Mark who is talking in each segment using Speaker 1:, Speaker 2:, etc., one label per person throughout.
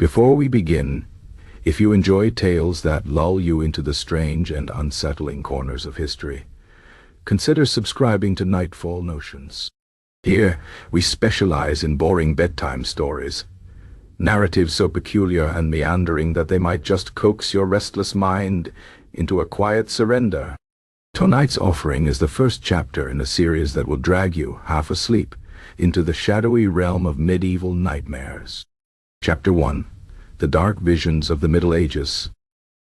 Speaker 1: Before we begin, if you enjoy tales that lull you into the strange and unsettling corners of history, consider subscribing to Nightfall Notions. Here, we specialize in boring bedtime stories, narratives so peculiar and meandering that they might just coax your restless mind into a quiet surrender. Tonight's offering is the first chapter in a series that will drag you, half asleep, into the shadowy realm of medieval nightmares. Chapter 1. The Dark Visions of the Middle Ages.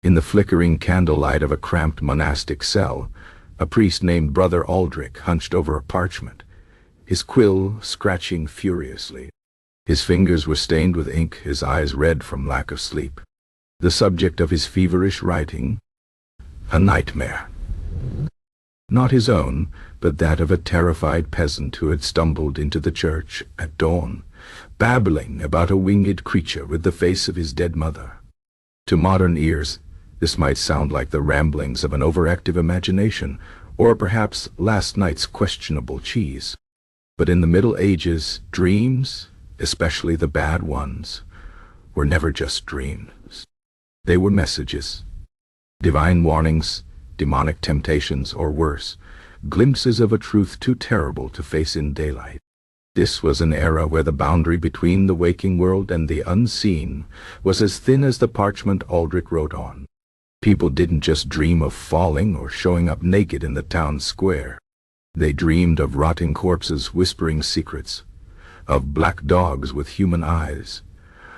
Speaker 1: In the flickering candlelight of a cramped monastic cell, a priest named Brother Aldrich hunched over a parchment, his quill scratching furiously. His fingers were stained with ink, his eyes red from lack of sleep. The subject of his feverish writing? A nightmare. Not his own, but that of a terrified peasant who had stumbled into the church at dawn, babbling about a winged creature with the face of his dead mother. To modern ears, this might sound like the ramblings of an overactive imagination, or perhaps last night's questionable cheese. But in the Middle Ages, dreams, especially the bad ones, were never just dreams. They were messages, divine warnings, demonic temptations, or worse, glimpses of a truth too terrible to face in daylight. This was an era where the boundary between the waking world and the unseen was as thin as the parchment Aldrich wrote on. People didn't just dream of falling or showing up naked in the town square. They dreamed of rotting corpses whispering secrets, of black dogs with human eyes,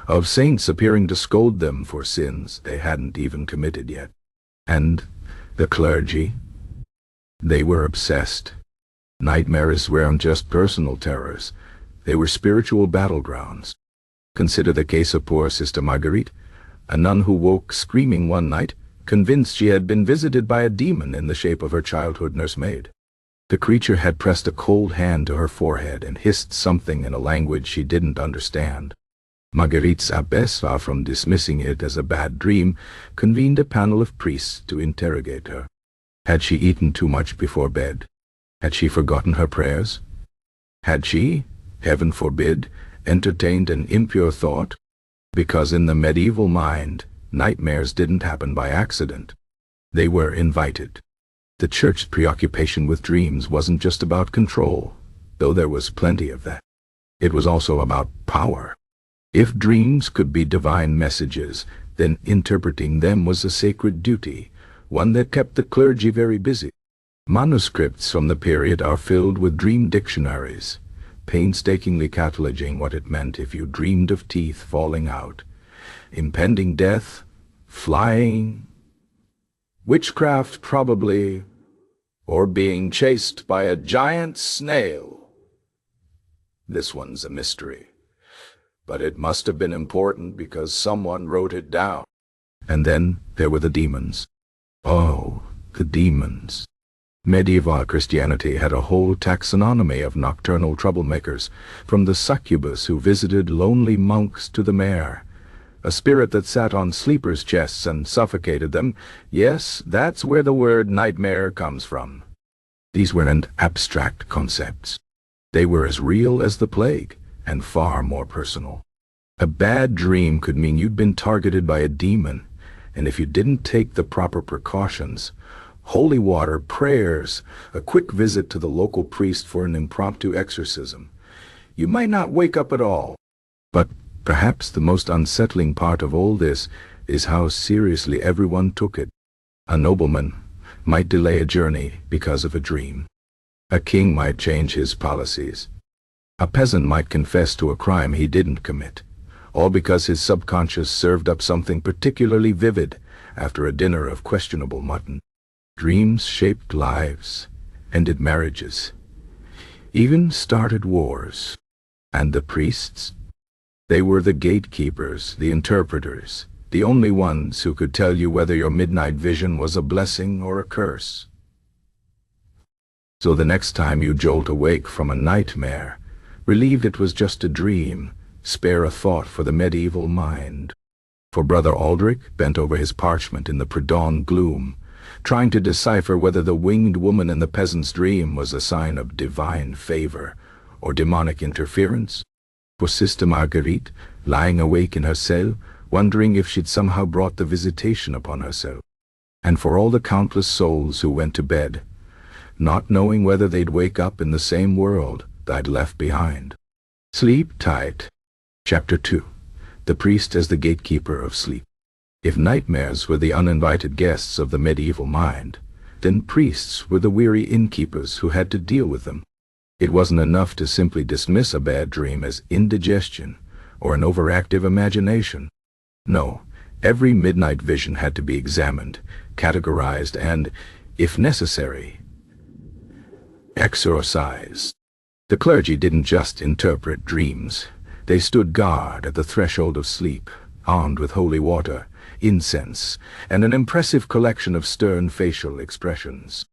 Speaker 1: of saints appearing to scold them for sins they hadn't even committed yet. And the clergy? They were obsessed. Nightmares weren't just personal terrors. They were spiritual battlegrounds. Consider the case of poor Sister Marguerite, a nun who woke screaming one night, convinced she had been visited by a demon in the shape of her childhood nursemaid. The creature had pressed a cold hand to her forehead and hissed something in a language she didn't understand. Marguerite's abbess, far from dismissing it as a bad dream, convened a panel of priests to interrogate her. Had she eaten too much before bed? Had she forgotten her prayers? Had she, heaven forbid, entertained an impure thought? Because in the medieval mind, nightmares didn't happen by accident. They were invited. The church's preoccupation with dreams wasn't just about control, though there was plenty of that. It was also about power. If dreams could be divine messages, then interpreting them was a sacred duty, one that kept the clergy very busy. Manuscripts from the period are filled with dream dictionaries, painstakingly cataloging what it meant if you dreamed of teeth falling out, impending death, flying, witchcraft probably, or being chased by a giant snail. This one's a mystery, but it must have been important because someone wrote it down. And then there were the demons. Oh, the demons. Medieval Christianity had a whole taxonomy of nocturnal troublemakers, from the succubus who visited lonely monks to the mare, a spirit that sat on sleepers' chests and suffocated them. Yes, that's where the word nightmare comes from. These weren't abstract concepts. They were as real as the plague, and far more personal. A bad dream could mean you'd been targeted by a demon, and if you didn't take the proper precautions, holy water, prayers, a quick visit to the local priest for an impromptu exorcism, you might not wake up at all. But perhaps the most unsettling part of all this is how seriously everyone took it. A nobleman might delay a journey because of a dream. A king might change his policies. A peasant might confess to a crime he didn't commit, all because his subconscious served up something particularly vivid after a dinner of questionable mutton. Dreams shaped lives, ended marriages, even started wars. And the priests? They were the gatekeepers, the interpreters, the only ones who could tell you whether your midnight vision was a blessing or a curse. So the next time you jolt awake from a nightmare, relieved it was just a dream, spare a thought for the medieval mind. For Brother Aldrich, bent over his parchment in the pre-dawn gloom, trying to decipher whether the winged woman in the peasant's dream was a sign of divine favor or demonic interference. For Sister Marguerite, lying awake in her cell, wondering if she'd somehow brought the visitation upon herself. And for all the countless souls who went to bed, not knowing whether they'd wake up in the same world they'd left behind. Sleep tight. Chapter 2. The Priest as the Gatekeeper of Sleep. If nightmares were the uninvited guests of the medieval mind, then priests were the weary innkeepers who had to deal with them. It wasn't enough to simply dismiss a bad dream as indigestion or an overactive imagination. No, every midnight vision had to be examined, categorized, and, if necessary, exorcised. The clergy didn't just interpret dreams. They stood guard at the threshold of sleep, armed with holy water, incense, and an impressive collection of stern facial expressions.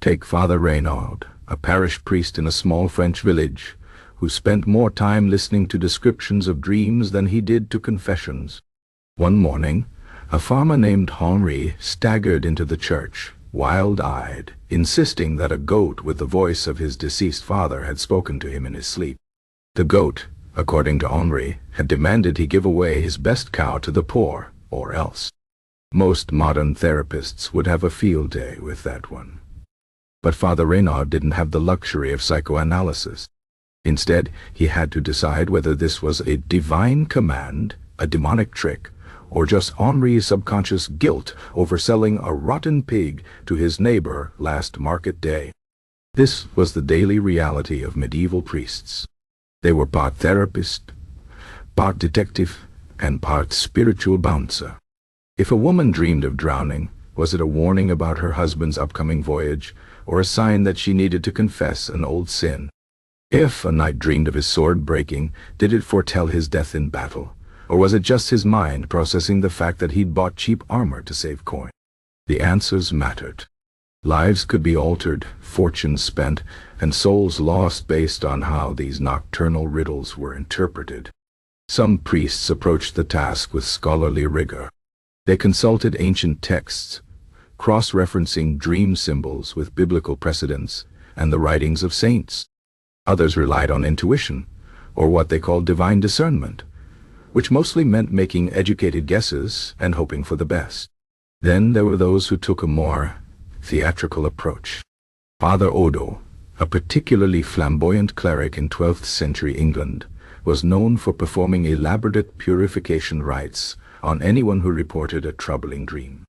Speaker 1: Take Father Renaud, a parish priest in a small French village, who spent more time listening to descriptions of dreams than he did to confessions. One morning, a farmer named Henri staggered into the church, wild-eyed, insisting that a goat with the voice of his deceased father had spoken to him in his sleep. The goat, according to Henri, had demanded he give away his best cow to the poor, or else. Most modern therapists would have a field day with that one. But Father Renaud didn't have the luxury of psychoanalysis. Instead, he had to decide whether this was a divine command, a demonic trick, or just Henri's subconscious guilt over selling a rotten pig to his neighbor last market day. This was the daily reality of medieval priests. They were part therapist, part detective, and part spiritual bouncer. If a woman dreamed of drowning, was it a warning about her husband's upcoming voyage, or a sign that she needed to confess an old sin? If a knight dreamed of his sword breaking, did it foretell his death in battle? Or was it just his mind processing the fact that he'd bought cheap armor to save coin? The answers mattered. Lives could be altered, fortunes spent, and souls lost based on how these nocturnal riddles were interpreted. Some priests approached the task with scholarly rigor. They consulted ancient texts, cross-referencing dream symbols with biblical precedents and the writings of saints. Others relied on intuition, or what they called divine discernment, which mostly meant making educated guesses and hoping for the best. Then there were those who took a more theatrical approach. Father Odo, a particularly flamboyant cleric in 12th century England, was known for performing elaborate purification rites on anyone who reported a troubling dream.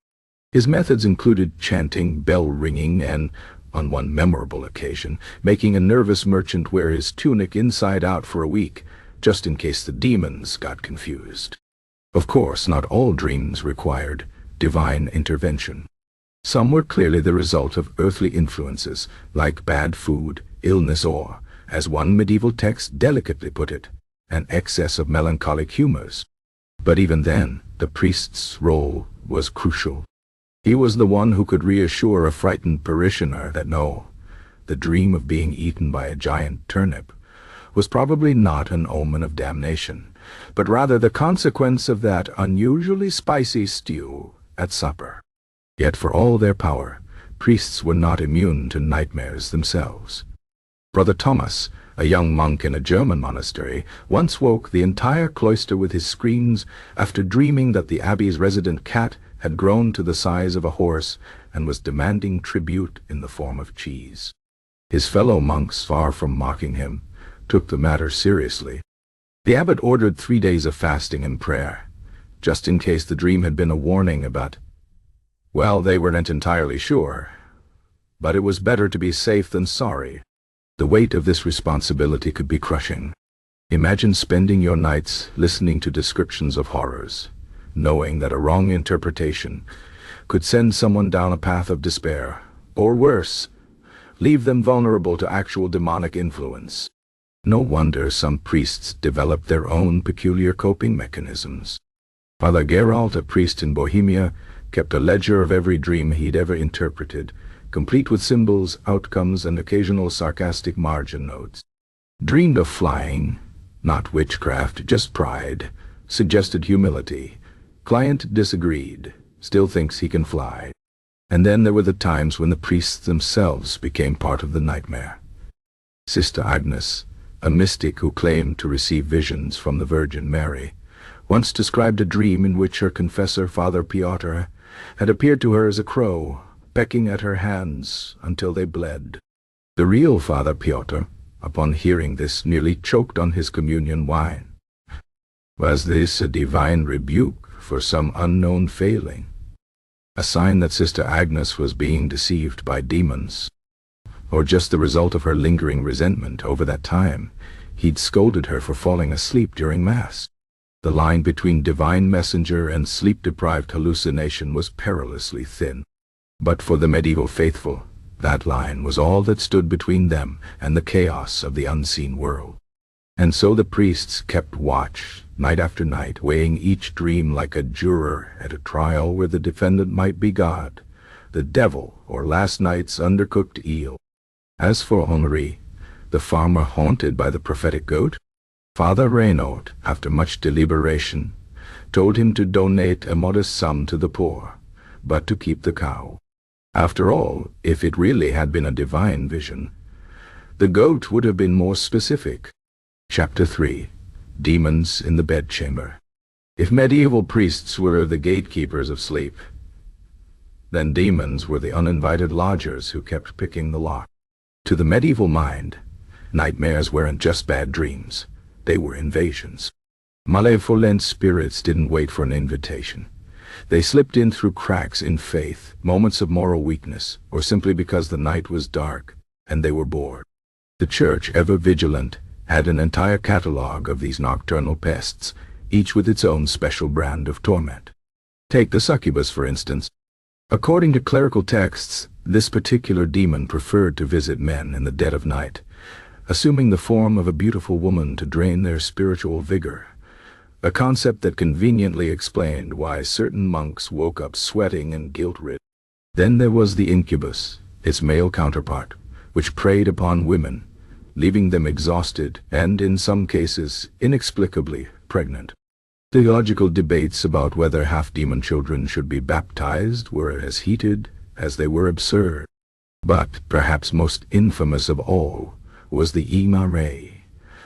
Speaker 1: His methods included chanting, bell-ringing, and, on one memorable occasion, making a nervous merchant wear his tunic inside out for a week, just in case the demons got confused. Of course, not all dreams required divine intervention. Some were clearly the result of earthly influences, like bad food, illness, or, as one medieval text delicately put it, an excess of melancholic humors. But even then, the priest's role was crucial. He was the one who could reassure a frightened parishioner that no, the dream of being eaten by a giant turnip was probably not an omen of damnation, but rather the consequence of that unusually spicy stew at supper. Yet for all their power, priests were not immune to nightmares themselves. Brother Thomas, a young monk in a German monastery, once woke the entire cloister with his screams after dreaming that the abbey's resident cat had grown to the size of a horse and was demanding tribute in the form of cheese. His fellow monks, far from mocking him, took the matter seriously. The abbot ordered 3 days of fasting and prayer, just in case the dream had been a warning about, well, they weren't entirely sure, but it was better to be safe than sorry. The weight of this responsibility could be crushing. Imagine spending your nights listening to descriptions of horrors, knowing that a wrong interpretation could send someone down a path of despair, or worse, leave them vulnerable to actual demonic influence. No wonder some priests developed their own peculiar coping mechanisms. Father Geralt, a priest in Bohemia, kept a ledger of every dream he'd ever interpreted, complete with symbols, outcomes, and occasional sarcastic margin notes. Dreamed of flying, not witchcraft, just pride, suggested humility. Client disagreed, still thinks he can fly. And then there were the times when the priests themselves became part of the nightmare. Sister Agnes, a mystic who claimed to receive visions from the Virgin Mary, once described a dream in which her confessor, Father Piotr, had appeared to her as a crow, pecking at her hands until they bled. The real Father Piotr, upon hearing this, nearly choked on his communion wine. Was this a divine rebuke for some unknown failing? A sign that Sister Agnes was being deceived by demons? Or just the result of her lingering resentment over that time he'd scolded her for falling asleep during Mass? The line between divine messenger and sleep-deprived hallucination was perilously thin. But for the medieval faithful, that line was all that stood between them and the chaos of the unseen world. And so the priests kept watch, night after night, weighing each dream like a juror at a trial where the defendant might be God, the devil, or last night's undercooked eel. As for Henri, the farmer haunted by the prophetic goat, Father Reynaud, after much deliberation, told him to donate a modest sum to the poor, but to keep the cow. After all, if it really had been a divine vision, the goat would have been more specific. Chapter 3. Demons in the Bedchamber. If medieval priests were the gatekeepers of sleep, then demons were the uninvited lodgers who kept picking the lock. To the medieval mind, nightmares weren't just bad dreams, they were invasions. Malevolent spirits didn't wait for an invitation. They slipped in through cracks in faith, moments of moral weakness, or simply because the night was dark and they were bored. The Church, ever vigilant, had an entire catalogue of these nocturnal pests, each with its own special brand of torment. Take the succubus, for instance. According to clerical texts, this particular demon preferred to visit men in the dead of night, assuming the form of a beautiful woman to drain their spiritual vigor, a concept that conveniently explained why certain monks woke up sweating and guilt-ridden. Then there was the incubus, its male counterpart, which preyed upon women, leaving them exhausted and, in some cases, inexplicably pregnant. Theological debates about whether half-demon children should be baptized were as heated as they were absurd. But, perhaps most infamous of all, was the Imare,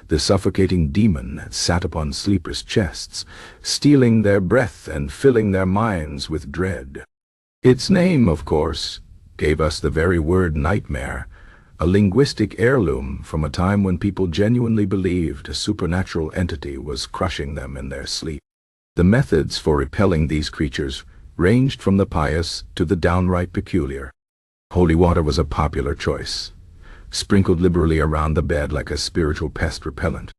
Speaker 1: the suffocating demon that sat upon sleepers' chests, stealing their breath and filling their minds with dread. Its name, of course, gave us the very word nightmare, a linguistic heirloom from a time when people genuinely believed a supernatural entity was crushing them in their sleep. The methods for repelling these creatures ranged from the pious to the downright peculiar. Holy water was a popular choice, sprinkled liberally around the bed like a spiritual pest repellent.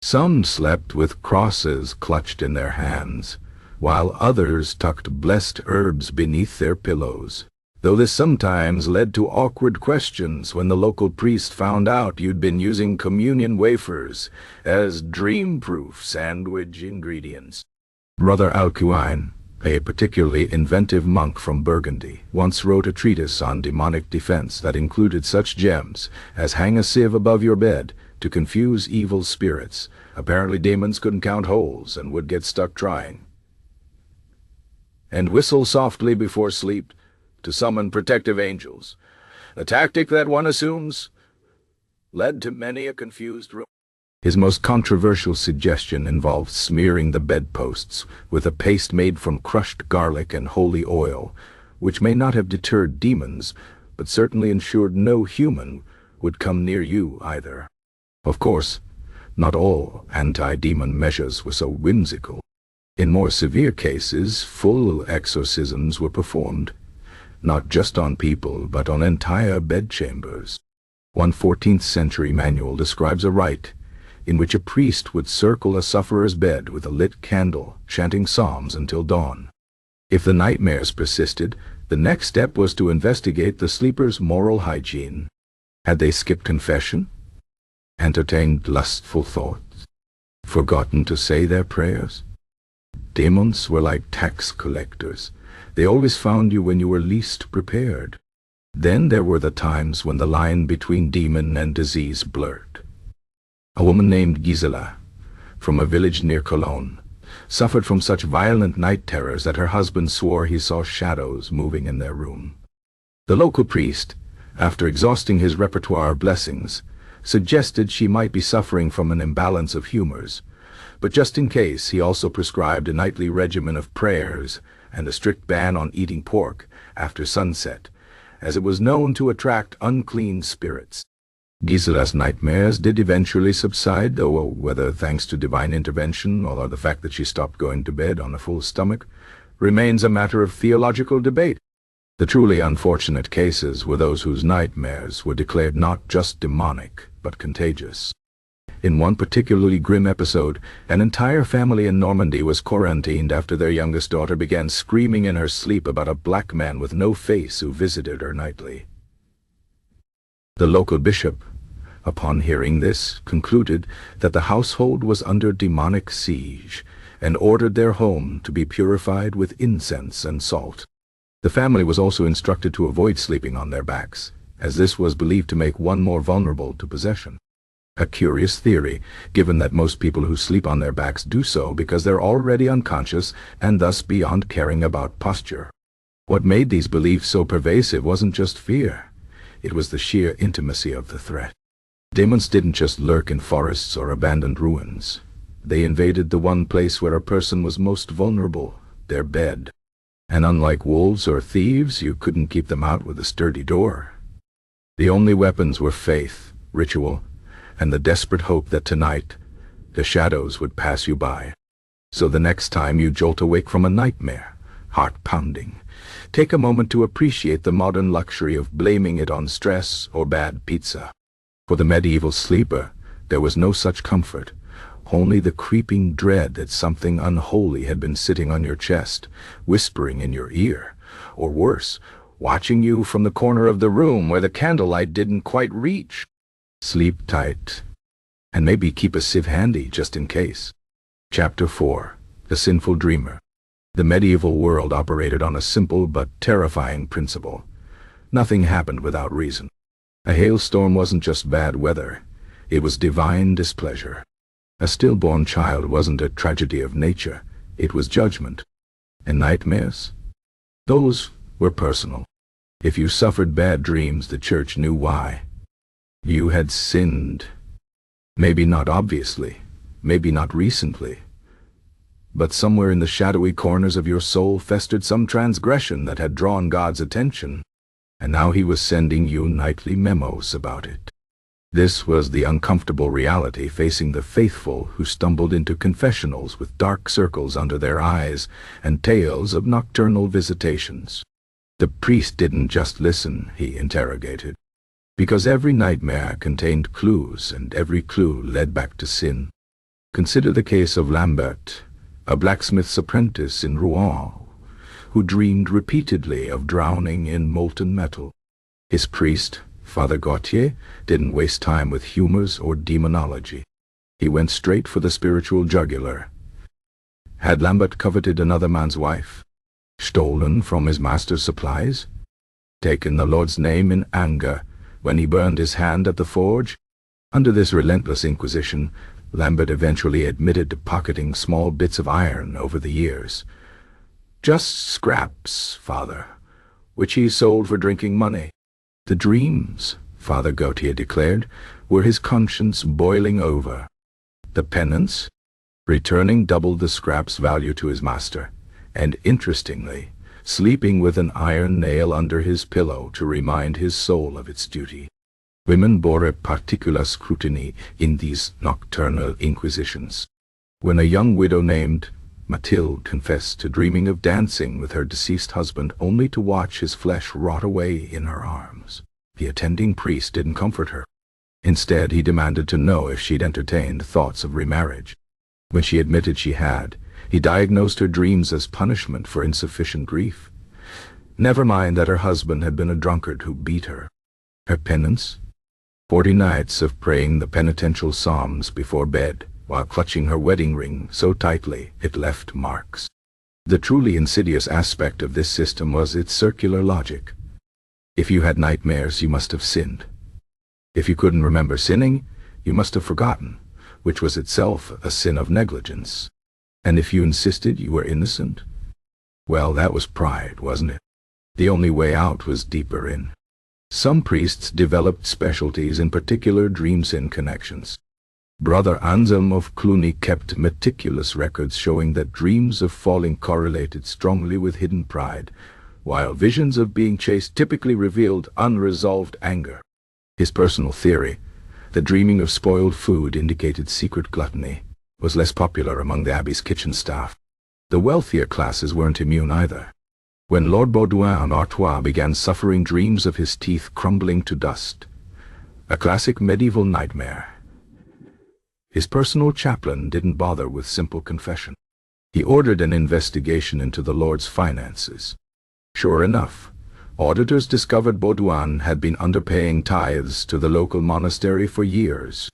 Speaker 1: Some slept with crosses clutched in their hands, while others tucked blessed herbs beneath their pillows, though this sometimes led to awkward questions when the local priest found out you'd been using communion wafers as dream-proof sandwich ingredients. Brother Alcuin, a particularly inventive monk from Burgundy, once wrote a treatise on demonic defense that included such gems as hang a sieve above your bed to confuse evil spirits. Apparently demons couldn't count holes and would get stuck trying. And whistle softly before sleep to summon protective angels, a tactic that one assumes led to many a confused room. His most controversial suggestion involved smearing the bedposts with a paste made from crushed garlic and holy oil, which may not have deterred demons, but certainly ensured no human would come near you either. Of course, not all anti-demon measures were so whimsical. In more severe cases, full exorcisms were performed, not just on people, but on entire bedchambers. One 14th-century manual describes a rite in which a priest would circle a sufferer's bed with a lit candle, chanting psalms until dawn. If the nightmares persisted, the next step was to investigate the sleeper's moral hygiene. Had they skipped confession? Entertained lustful thoughts? Forgotten to say their prayers? Demons were like tax collectors. They always found you when you were least prepared. Then there were the times when the line between demon and disease blurred. A woman named Gisela, from a village near Cologne, suffered from such violent night terrors that her husband swore he saw shadows moving in their room. The local priest, after exhausting his repertoire of blessings, suggested she might be suffering from an imbalance of humors, but just in case he also prescribed a nightly regimen of prayers and a strict ban on eating pork after sunset, as it was known to attract unclean spirits. Gisela's nightmares did eventually subside, though whether thanks to divine intervention or the fact that she stopped going to bed on a full stomach remains a matter of theological debate. The truly unfortunate cases were those whose nightmares were declared not just demonic, but contagious. In one particularly grim episode, an entire family in Normandy was quarantined after their youngest daughter began screaming in her sleep about a black man with no face who visited her nightly. The local bishop, upon hearing this, concluded that the household was under demonic siege and ordered their home to be purified with incense and salt. The family was also instructed to avoid sleeping on their backs, as this was believed to make one more vulnerable to possession. A curious theory, given that most people who sleep on their backs do so because they're already unconscious and thus beyond caring about posture. What made these beliefs so pervasive wasn't just fear. It was the sheer intimacy of the threat. Demons didn't just lurk in forests or abandoned ruins. They invaded the one place where a person was most vulnerable, their bed. And unlike wolves or thieves, you couldn't keep them out with a sturdy door. The only weapons were faith, ritual, and the desperate hope that tonight the shadows would pass you by. So the next time you jolt awake from a nightmare, heart-pounding, take a moment to appreciate the modern luxury of blaming it on stress or bad pizza. For the medieval sleeper, there was no such comfort, only the creeping dread that something unholy had been sitting on your chest, whispering in your ear, or worse, watching you from the corner of the room where the candlelight didn't quite reach. Sleep tight, and maybe keep a sieve handy just in case. Chapter 4. The Sinful Dreamer. The medieval world operated on a simple but terrifying principle. Nothing happened without reason. A hailstorm wasn't just bad weather, it was divine displeasure. A stillborn child wasn't a tragedy of nature, it was judgment. And nightmares? Those were personal. If you suffered bad dreams, the church knew why. You had sinned. Maybe not obviously, maybe not recently, but somewhere in the shadowy corners of your soul festered some transgression that had drawn God's attention, and now he was sending you nightly memos about it. This was the uncomfortable reality facing the faithful who stumbled into confessionals with dark circles under their eyes and tales of nocturnal visitations. The priest didn't just listen, he interrogated. Because every nightmare contained clues, and every clue led back to sin. Consider the case of Lambert, a blacksmith's apprentice in Rouen, who dreamed repeatedly of drowning in molten metal. His priest, Father Gautier, didn't waste time with humors or demonology. He went straight for the spiritual jugular. Had Lambert coveted another man's wife? Stolen from his master's supplies? Taken the Lord's name in anger when he burned his hand at the forge? Under this relentless inquisition, Lambert eventually admitted to pocketing small bits of iron over the years. Just scraps, Father, which he sold for drinking money. The dreams, Father Gautier declared, were his conscience boiling over. The penance? Returning double the scrap's value to his master, and interestingly, sleeping with an iron nail under his pillow to remind his soul of its duty. Women bore a particular scrutiny in these nocturnal inquisitions. When a young widow named Mathilde confessed to dreaming of dancing with her deceased husband only to watch his flesh rot away in her arms, the attending priest didn't comfort her. Instead, he demanded to know if she'd entertained thoughts of remarriage. When she admitted she had, he diagnosed her dreams as punishment for insufficient grief. Never mind that her husband had been a drunkard who beat her. Her penance? 40 nights of praying the penitential psalms before bed, while clutching her wedding ring so tightly it left marks. The truly insidious aspect of this system was its circular logic. If you had nightmares, you must have sinned. If you couldn't remember sinning, you must have forgotten, which was itself a sin of negligence. And if you insisted you were innocent, well, that was pride, wasn't it? The only way out was deeper in. Some priests developed specialties in particular dream-sin connections. Brother Anselm of Cluny kept meticulous records showing that dreams of falling correlated strongly with hidden pride, while visions of being chased typically revealed unresolved anger. His personal theory, that dreaming of spoiled food indicated secret gluttony, was less popular among the abbey's kitchen staff. The wealthier classes weren't immune either. When Lord Baudouin of Artois began suffering dreams of his teeth crumbling to dust, a classic medieval nightmare, his personal chaplain didn't bother with simple confession. He ordered an investigation into the Lord's finances. Sure enough, auditors discovered Baudouin had been underpaying tithes to the local monastery for years.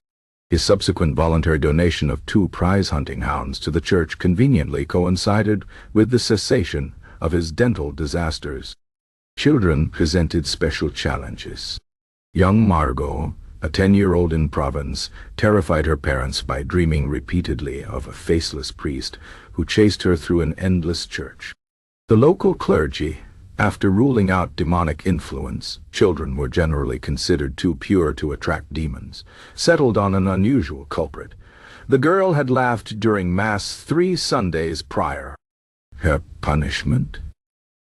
Speaker 1: His subsequent voluntary donation of 2 prize hunting hounds to the church conveniently coincided with the cessation of his dental disasters. Children presented special challenges. Young Margot, a 10-year-old in Provence, terrified her parents by dreaming repeatedly of a faceless priest who chased her through an endless church. The local clergy, after ruling out demonic influence, children were generally considered too pure to attract demons, settled on an unusual culprit. The girl had laughed during Mass 3 Sundays prior. Her punishment?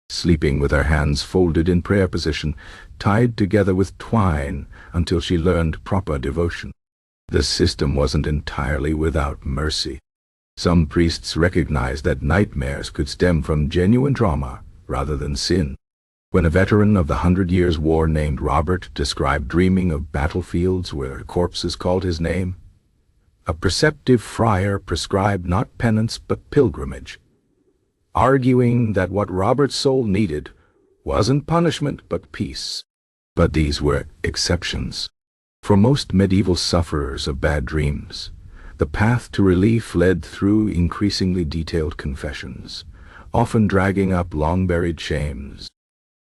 Speaker 1: Sleeping with her hands folded in prayer position, tied together with twine until she learned proper devotion. The system wasn't entirely without mercy. Some priests recognized that nightmares could stem from genuine trauma rather than sin. When a veteran of the 100 Years' War named Robert described dreaming of battlefields where corpses called his name, a perceptive friar prescribed not penance but pilgrimage, arguing that what Robert's soul needed wasn't punishment but peace. But these were exceptions. For most medieval sufferers of bad dreams, the path to relief led through increasingly detailed confessions, often dragging up long-buried shames.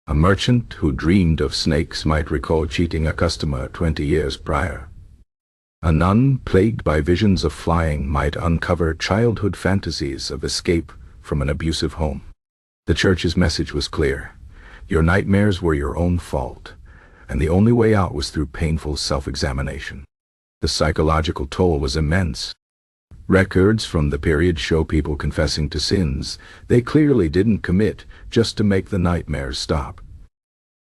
Speaker 1: A merchant who dreamed of snakes might recall cheating a customer 20 years prior. A nun plagued by visions of flying might uncover childhood fantasies of escape from an abusive home. The church's message was clear. Your nightmares were your own fault, and the only way out was through painful self-examination. The psychological toll was immense. Records from the period show people confessing to sins they clearly didn't commit just to make the nightmares stop.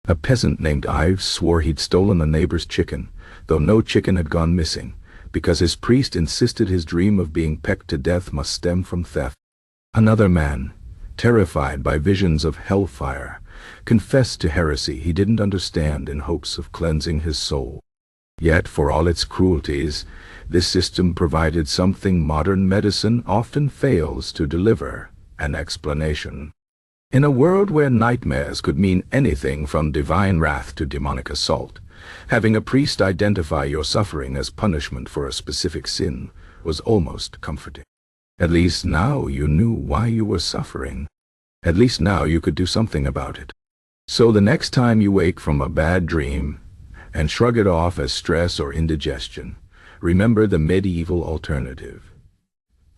Speaker 1: A peasant named Ives swore he'd stolen a neighbor's chicken, though no chicken had gone missing, because his priest insisted his dream of being pecked to death must stem from theft. Another man, terrified by visions of hellfire, confessed to heresy he didn't understand in hopes of cleansing his soul. Yet, for all its cruelties, this system provided something modern medicine often fails to deliver: an explanation. In a world where nightmares could mean anything from divine wrath to demonic assault, having a priest identify your suffering as punishment for a specific sin was almost comforting. At least now you knew why you were suffering. At least now you could do something about it. So the next time you wake from a bad dream and shrug it off as stress or indigestion, remember the medieval alternative.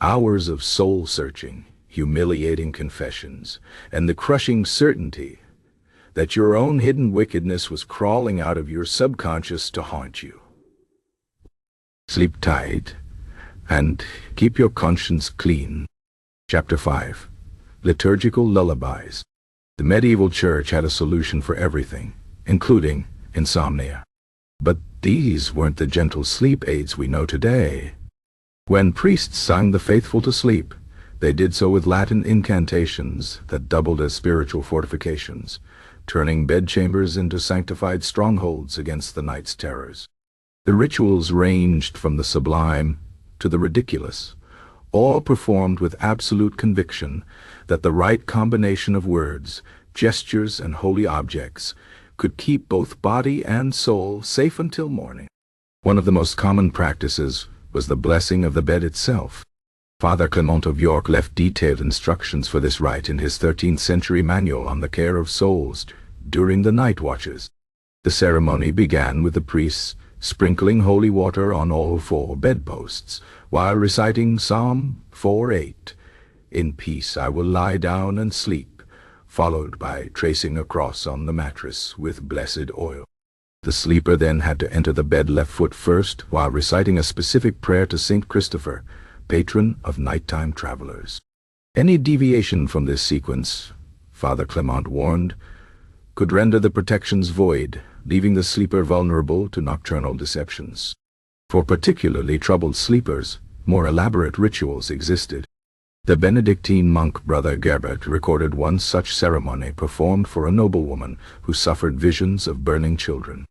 Speaker 1: Hours of soul-searching, humiliating confessions, and the crushing certainty that your own hidden wickedness was crawling out of your subconscious to haunt you. Sleep tight, and keep your conscience clean. Chapter 5. Liturgical Lullabies. The medieval church had a solution for everything, including insomnia. But these weren't the gentle sleep aids we know today. When priests sang the faithful to sleep, they did so with Latin incantations that doubled as spiritual fortifications, turning bedchambers into sanctified strongholds against the night's terrors. The rituals ranged from the sublime to the ridiculous, all performed with absolute conviction that the right combination of words, gestures, and holy objects could keep both body and soul safe until morning. One of the most common practices was the blessing of the bed itself. Father Clement of York left detailed instructions for this rite in his 13th century manual on the care of souls during the night watches. The ceremony began with the priests sprinkling holy water on all 4 bedposts, while reciting Psalm 4:8, "In peace I will lie down and sleep," followed by tracing a cross on the mattress with blessed oil. The sleeper then had to enter the bed left foot first while reciting a specific prayer to Saint Christopher, patron of nighttime travelers. Any deviation from this sequence, Father Clement warned, could render the protections void, leaving the sleeper vulnerable to nocturnal deceptions. For particularly troubled sleepers, more elaborate rituals existed. The Benedictine monk Brother Gerbert recorded one such ceremony performed for a noblewoman who suffered visions of burning children.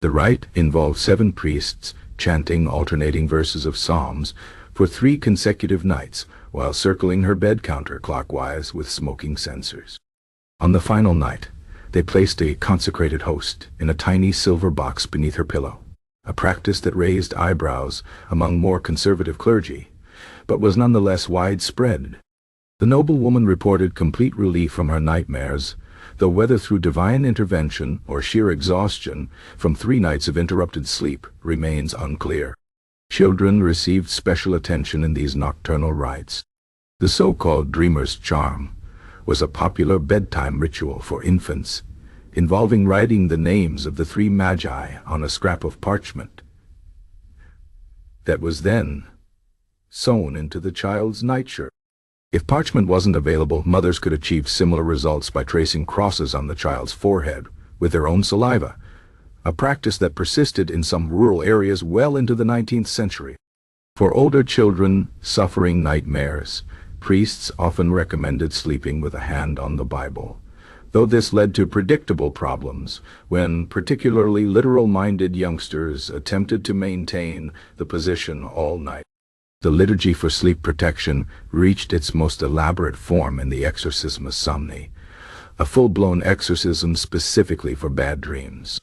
Speaker 1: The rite involved 7 priests chanting alternating verses of psalms for 3 consecutive nights while circling her bed counterclockwise with smoking censers. On the final night, they placed a consecrated host in a tiny silver box beneath her pillow, a practice that raised eyebrows among more conservative clergy, but was nonetheless widespread. The noblewoman reported complete relief from her nightmares, though whether through divine intervention or sheer exhaustion from 3 nights of interrupted sleep remains unclear. Children received special attention in these nocturnal rites. The so-called dreamer's charm was a popular bedtime ritual for infants, involving writing the names of the 3 magi on a scrap of parchment that was then sewn into the child's nightshirt. If parchment wasn't available, mothers could achieve similar results by tracing crosses on the child's forehead with their own saliva, a practice that persisted in some rural areas well into the 19th century. For older children suffering nightmares, priests often recommended sleeping with a hand on the Bible, though this led to predictable problems when particularly literal-minded youngsters attempted to maintain the position all night. The liturgy for sleep protection reached its most elaborate form in the Exorcismus Somni, a full-blown exorcism specifically for bad dreams.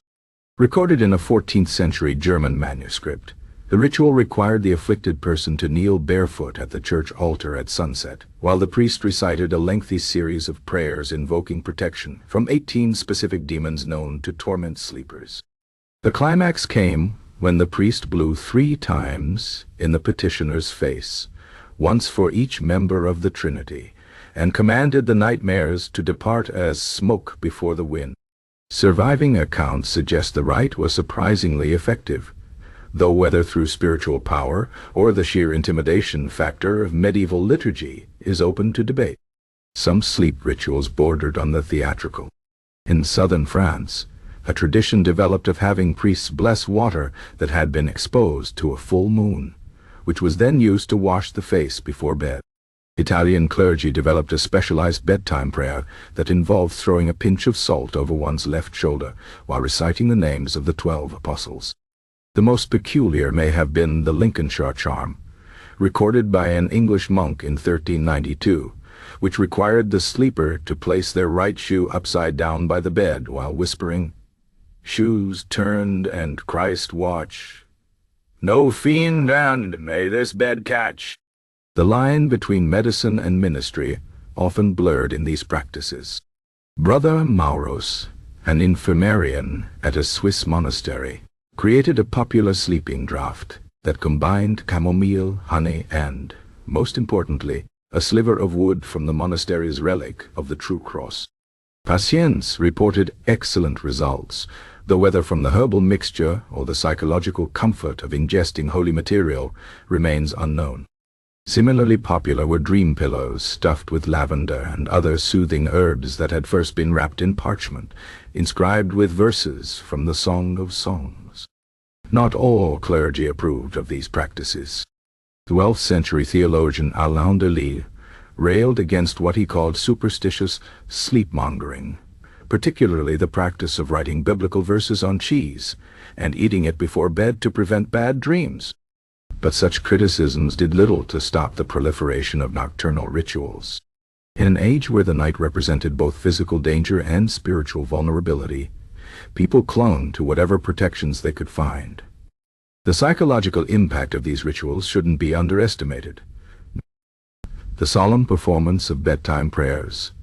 Speaker 1: Recorded in a 14th-century German manuscript, the ritual required the afflicted person to kneel barefoot at the church altar at sunset, while the priest recited a lengthy series of prayers invoking protection from 18 specific demons known to torment sleepers. The climax came when the priest blew 3 times in the petitioner's face, once for each member of the Trinity, and commanded the nightmares to depart as smoke before the wind. Surviving accounts suggest the rite was surprisingly effective, though whether through spiritual power or the sheer intimidation factor of medieval liturgy is open to debate. Some sleep rituals bordered on the theatrical. In southern France, a tradition developed of having priests bless water that had been exposed to a full moon, which was then used to wash the face before bed. Italian clergy developed a specialized bedtime prayer that involved throwing a pinch of salt over one's left shoulder while reciting the names of the 12 apostles. The most peculiar may have been the Lincolnshire charm, recorded by an English monk in 1392, which required the sleeper to place their right shoe upside down by the bed while whispering, "Shoes turned and Christ watch. No fiend and may this bed catch." The line between medicine and ministry often blurred in these practices. Brother Mauros, an infirmarian at a Swiss monastery, created a popular sleeping draught that combined chamomile, honey, and, most importantly, a sliver of wood from the monastery's relic of the True Cross. Patients reported excellent results, though whether from the herbal mixture or the psychological comfort of ingesting holy material remains unknown. Similarly popular were dream pillows stuffed with lavender and other soothing herbs that had first been wrapped in parchment, inscribed with verses from the Song of Songs. Not all clergy approved of these practices. 12th century theologian Alain de Lille railed against what he called superstitious sleep-mongering, particularly the practice of writing biblical verses on cheese and eating it before bed to prevent bad dreams. But such criticisms did little to stop the proliferation of nocturnal rituals. In an age where the night represented both physical danger and spiritual vulnerability, people clung to whatever protections they could find. The psychological impact of these rituals shouldn't be underestimated. The solemn performance of bedtime prayers,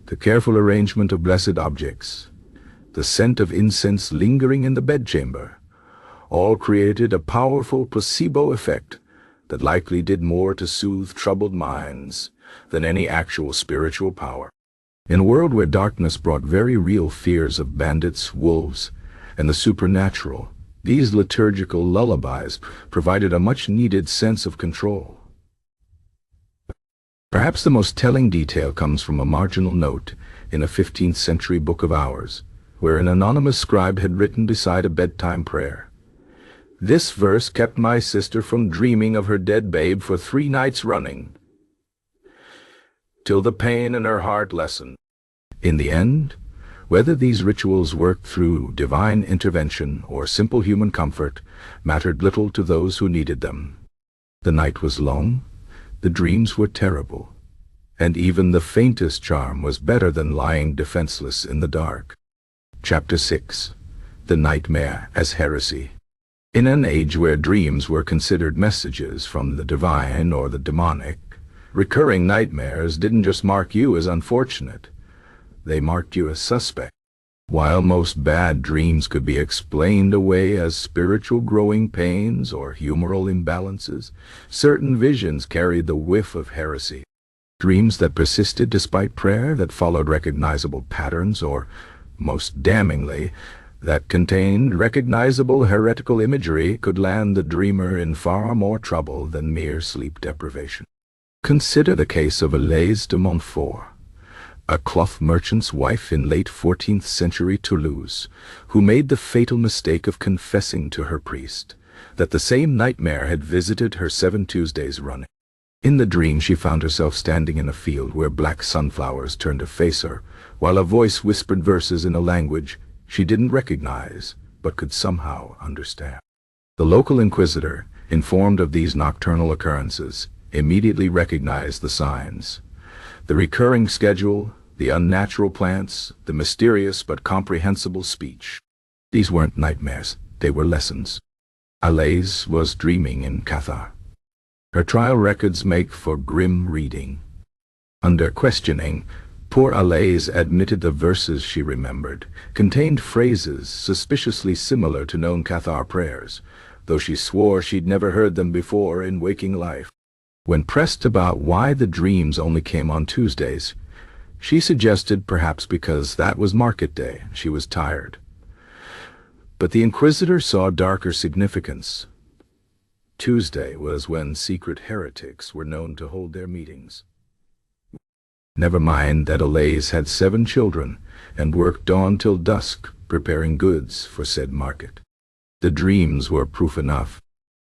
Speaker 1: the careful arrangement of blessed objects, the scent of incense lingering in the bedchamber, all created a powerful placebo effect that likely did more to soothe troubled minds than any actual spiritual power. In a world where darkness brought very real fears of bandits, wolves, and the supernatural, these liturgical lullabies provided a much-needed sense of control. Perhaps the most telling detail comes from a marginal note in a 15th century book of hours, where an anonymous scribe had written beside a bedtime prayer, "This verse kept my sister from dreaming of her dead babe for 3 nights running, till the pain in her heart lessened." In the end, whether these rituals worked through divine intervention or simple human comfort mattered little to those who needed them. The night was long, the dreams were terrible, and even the faintest charm was better than lying defenseless in the dark. Chapter 6. The Nightmare as Heresy. In an age where dreams were considered messages from the divine or the demonic, recurring nightmares didn't just mark you as unfortunate, they marked you as suspect. While most bad dreams could be explained away as spiritual growing pains or humoral imbalances, certain visions carried the whiff of heresy. Dreams that persisted despite prayer, that followed recognizable patterns, or, most damningly, that contained recognizable heretical imagery, could land the dreamer in far more trouble than mere sleep deprivation. Consider the case of Alaise de Montfort, a cloth merchant's wife in late 14th century Toulouse, who made the fatal mistake of confessing to her priest that the same nightmare had visited her 7 Tuesdays running. In the dream she found herself standing in a field where black sunflowers turned to face her, while a voice whispered verses in a language she didn't recognize but could somehow understand. The local inquisitor, informed of these nocturnal occurrences, immediately recognized the signs. The recurring schedule, the unnatural plants, the mysterious but comprehensible speech. These weren't nightmares, they were lessons. Alaise was dreaming in Cathar. Her trial records make for grim reading. Under questioning, poor Alaise admitted the verses she remembered contained phrases suspiciously similar to known Cathar prayers, though she swore she'd never heard them before in waking life. When pressed about why the dreams only came on Tuesdays, she suggested perhaps because that was market day and she was tired. But the inquisitor saw darker significance. Tuesday was when secret heretics were known to hold their meetings. Never mind that Alaise had 7 children and worked dawn till dusk preparing goods for said market. The dreams were proof enough.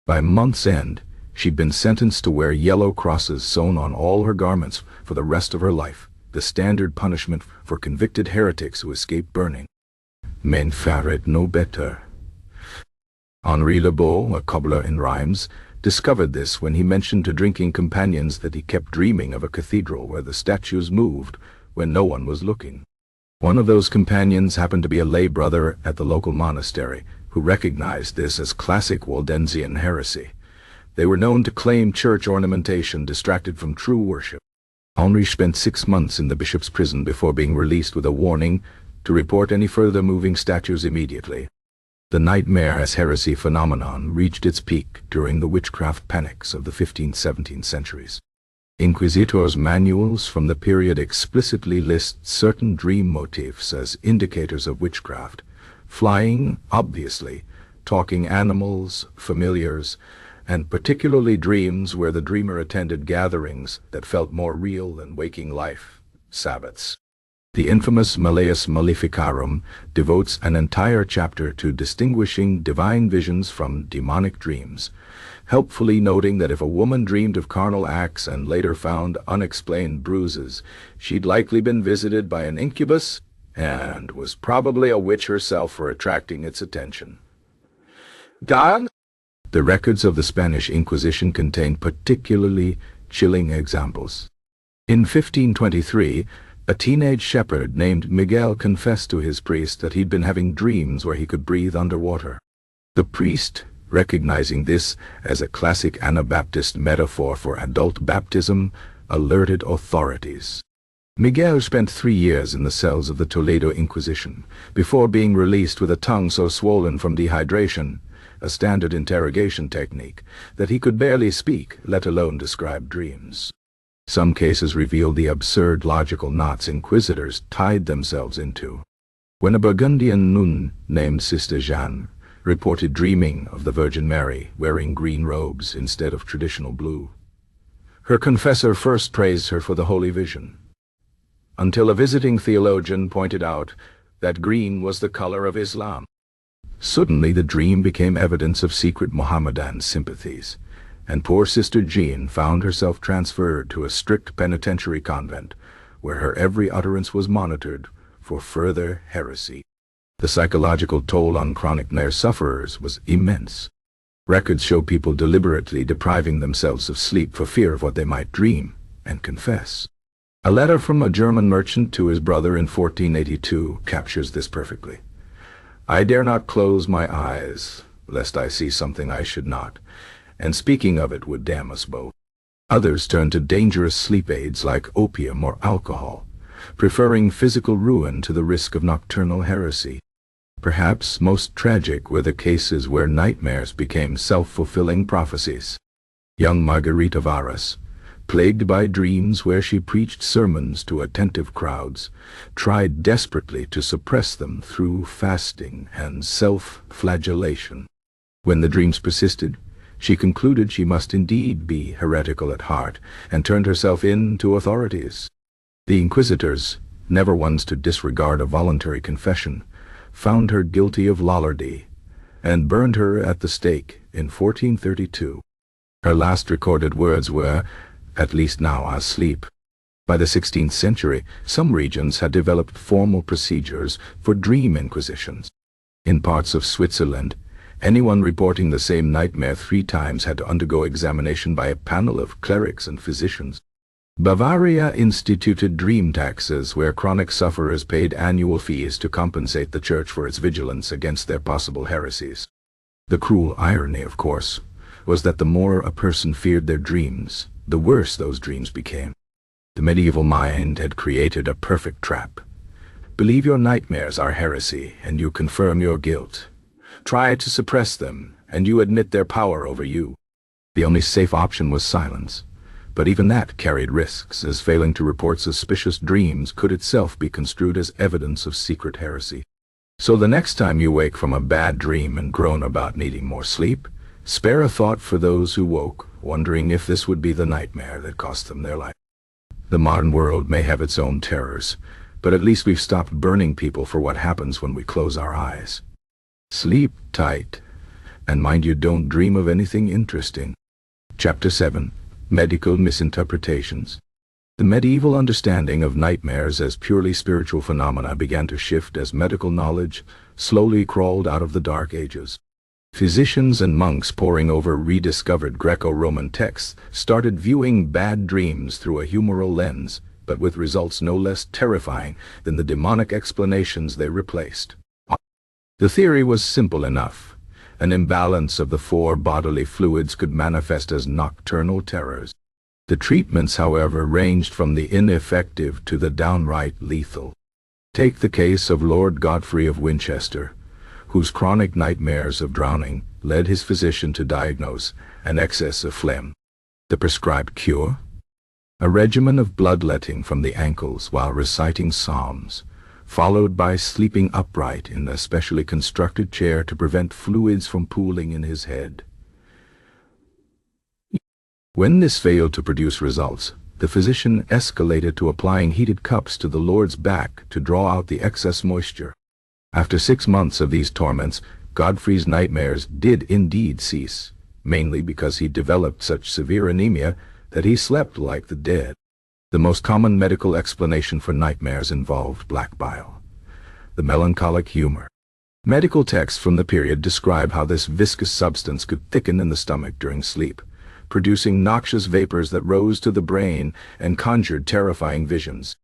Speaker 1: By month's end, she'd been sentenced to wear yellow crosses sewn on all her garments for the rest of her life, the standard punishment for convicted heretics who escaped burning. Men fared no better. Henri Lebeau, a cobbler in Reims, discovered this when he mentioned to drinking companions that he kept dreaming of a cathedral where the statues moved when no one was looking. One of those companions happened to be a lay brother at the local monastery who recognized this as classic Waldensian heresy. They were known to claim church ornamentation distracted from true worship. Henri spent 6 months in the bishop's prison before being released with a warning to report any further moving statues immediately. The nightmare as heresy phenomenon reached its peak during the witchcraft panics of the 15th-17th centuries. Inquisitors' manuals from the period explicitly list certain dream motifs as indicators of witchcraft: flying, obviously, talking animals, familiars, and particularly dreams where the dreamer attended gatherings that felt more real than waking life, Sabbaths. The infamous Malleus Maleficarum devotes an entire chapter to distinguishing divine visions from demonic dreams, helpfully noting that if a woman dreamed of carnal acts and later found unexplained bruises, she'd likely been visited by an incubus and was probably a witch herself for attracting its attention. God? The records of the Spanish Inquisition contain particularly chilling examples. In 1523, a teenage shepherd named Miguel confessed to his priest that he'd been having dreams where he could breathe underwater. The priest, recognizing this as a classic Anabaptist metaphor for adult baptism, alerted authorities. Miguel spent 3 years in the cells of the Toledo Inquisition before being released with a tongue so swollen from dehydration, a standard interrogation technique, that he could barely speak, let alone describe dreams. Some cases revealed the absurd logical knots inquisitors tied themselves into. When a Burgundian nun named Sister Jeanne reported dreaming of the Virgin Mary wearing green robes instead of traditional blue, her confessor first praised her for the holy vision, until a visiting theologian pointed out that green was the color of Islam. Suddenly the dream became evidence of secret Mohammedan sympathies, and poor Sister Jean found herself transferred to a strict penitentiary convent, where her every utterance was monitored for further heresy. The psychological toll on chronic nightmare sufferers was immense. Records show people deliberately depriving themselves of sleep for fear of what they might dream and confess. A letter from a German merchant to his brother in 1482 captures this perfectly. "I dare not close my eyes, lest I see something I should not, and speaking of it would damn us both." Others turn to dangerous sleep aids like opium or alcohol, preferring physical ruin to the risk of nocturnal heresy. Perhaps most tragic were the cases where nightmares became self-fulfilling prophecies. Young Margarita Varas, plagued by dreams where she preached sermons to attentive crowds, tried desperately to suppress them through fasting and self-flagellation. When the dreams persisted, she concluded she must indeed be heretical at heart and turned herself in to authorities. The inquisitors, never ones to disregard a voluntary confession, found her guilty of Lollardy and burned her at the stake in 1432. Her last recorded words were, "At least now I sleep." By the 16th century, some regions had developed formal procedures for dream inquisitions. In parts of Switzerland, anyone reporting the same nightmare 3 times had to undergo examination by a panel of clerics and physicians. Bavaria instituted dream taxes where chronic sufferers paid annual fees to compensate the Church for its vigilance against their possible heresies. The cruel irony, of course, was that the more a person feared their dreams, the worse those dreams became. The medieval mind had created a perfect trap. Believe your nightmares are heresy, and you confirm your guilt. Try to suppress them, and you admit their power over you. The only safe option was silence. But even that carried risks, as failing to report suspicious dreams could itself be construed as evidence of secret heresy. So the next time you wake from a bad dream and groan about needing more sleep, spare a thought for those who woke, wondering if this would be the nightmare that cost them their life. The modern world may have its own terrors, but at least we've stopped burning people for what happens when we close our eyes. Sleep tight, and mind you don't dream of anything interesting. Chapter 7. Medical Misinterpretations. The medieval understanding of nightmares as purely spiritual phenomena began to shift as medical knowledge slowly crawled out of the Dark Ages. Physicians and monks poring over rediscovered Greco-Roman texts started viewing bad dreams through a humoral lens, but with results no less terrifying than the demonic explanations they replaced. The theory was simple enough. An imbalance of the 4 bodily fluids could manifest as nocturnal terrors. The treatments, however, ranged from the ineffective to the downright lethal. Take the case of Lord Godfrey of Winchester, whose chronic nightmares of drowning led his physician to diagnose an excess of phlegm. The prescribed cure? A regimen of bloodletting from the ankles while reciting psalms, followed by sleeping upright in a specially constructed chair to prevent fluids from pooling in his head. When this failed to produce results, the physician escalated to applying heated cups to the Lord's back to draw out the excess moisture. After 6 months of these torments, Godfrey's nightmares did indeed cease, mainly because he developed such severe anemia that he slept like the dead. The most common medical explanation for nightmares involved black bile, the melancholic humor. Medical texts from the period describe how this viscous substance could thicken in the stomach during sleep, producing noxious vapors that rose to the brain and conjured terrifying visions.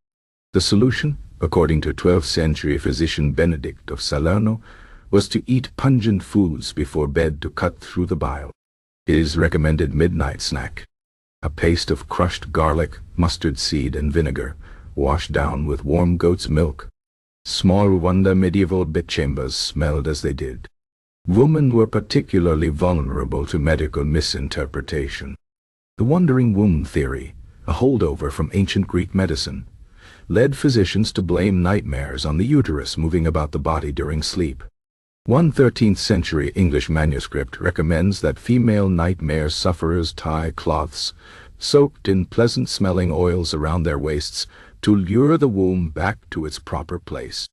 Speaker 1: The solution, according to 12th century physician Benedict of Salerno, was to eat pungent foods before bed to cut through the bile. His recommended midnight snack: a paste of crushed garlic, mustard seed, and vinegar, washed down with warm goat's milk. Small wonder medieval bedchambers smelled as they did. Women were particularly vulnerable to medical misinterpretation. The wandering womb theory, a holdover from ancient Greek medicine, led physicians to blame nightmares on the uterus moving about the body during sleep. One 13th century English manuscript recommends that female nightmare sufferers tie cloths soaked in pleasant-smelling oils around their waists to lure the womb back to its proper place.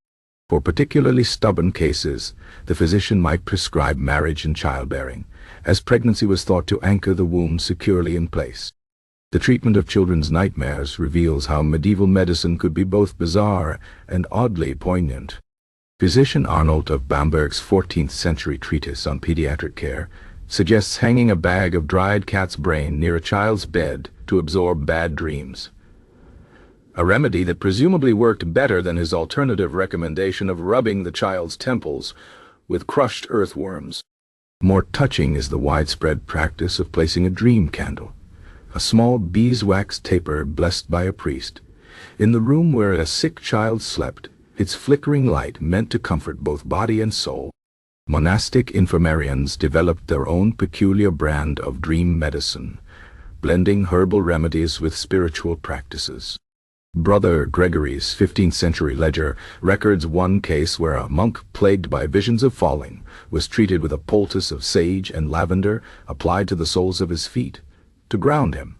Speaker 1: For particularly stubborn cases, the physician might prescribe marriage and childbearing, as pregnancy was thought to anchor the womb securely in place. The treatment of children's nightmares reveals how medieval medicine could be both bizarre and oddly poignant. Physician Arnold of Bamberg's 14th century treatise on pediatric care suggests hanging a bag of dried cat's brain near a child's bed to absorb bad dreams, a remedy that presumably worked better than his alternative recommendation of rubbing the child's temples with crushed earthworms. More touching is the widespread practice of placing a dream candle, a small beeswax taper blessed by a priest, in the room where a sick child slept, its flickering light meant to comfort both body and soul. Monastic infirmarians developed their own peculiar brand of dream medicine, blending herbal remedies with spiritual practices. Brother Gregory's 15th century ledger records one case where a monk plagued by visions of falling was treated with a poultice of sage and lavender applied to the soles of his feet to ground him,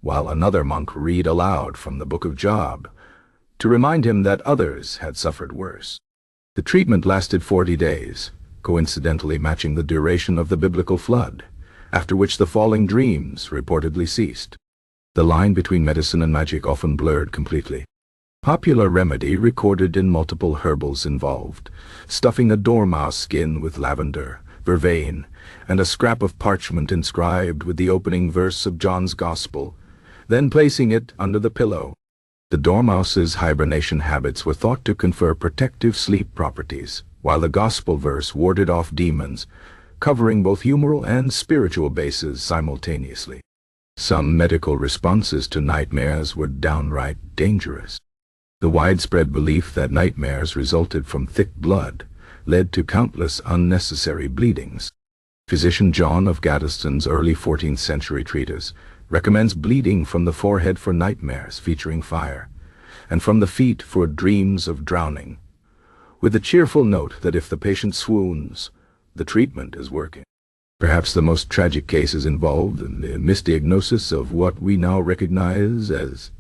Speaker 1: while another monk read aloud from the Book of Job to remind him that others had suffered worse. The treatment lasted 40 days, coincidentally matching the duration of the biblical flood, after which the falling dreams reportedly ceased. The line between medicine and magic often blurred completely. Popular remedy recorded in multiple herbals involved stuffing a dormouse skin with lavender, vervain, and a scrap of parchment inscribed with the opening verse of John's Gospel, then placing it under the pillow. The dormouse's hibernation habits were thought to confer protective sleep properties, while the Gospel verse warded off demons, covering both humoral and spiritual bases simultaneously. Some medical responses to nightmares were downright dangerous. The widespread belief that nightmares resulted from thick blood led to countless unnecessary bleedings. Physician John of Gaddesden's early 14th century treatise recommends bleeding from the forehead for nightmares featuring fire, and from the feet for dreams of drowning, with the cheerful note that if the patient swoons, the treatment is working. Perhaps the most tragic cases involved in the misdiagnosis of what we now recognize as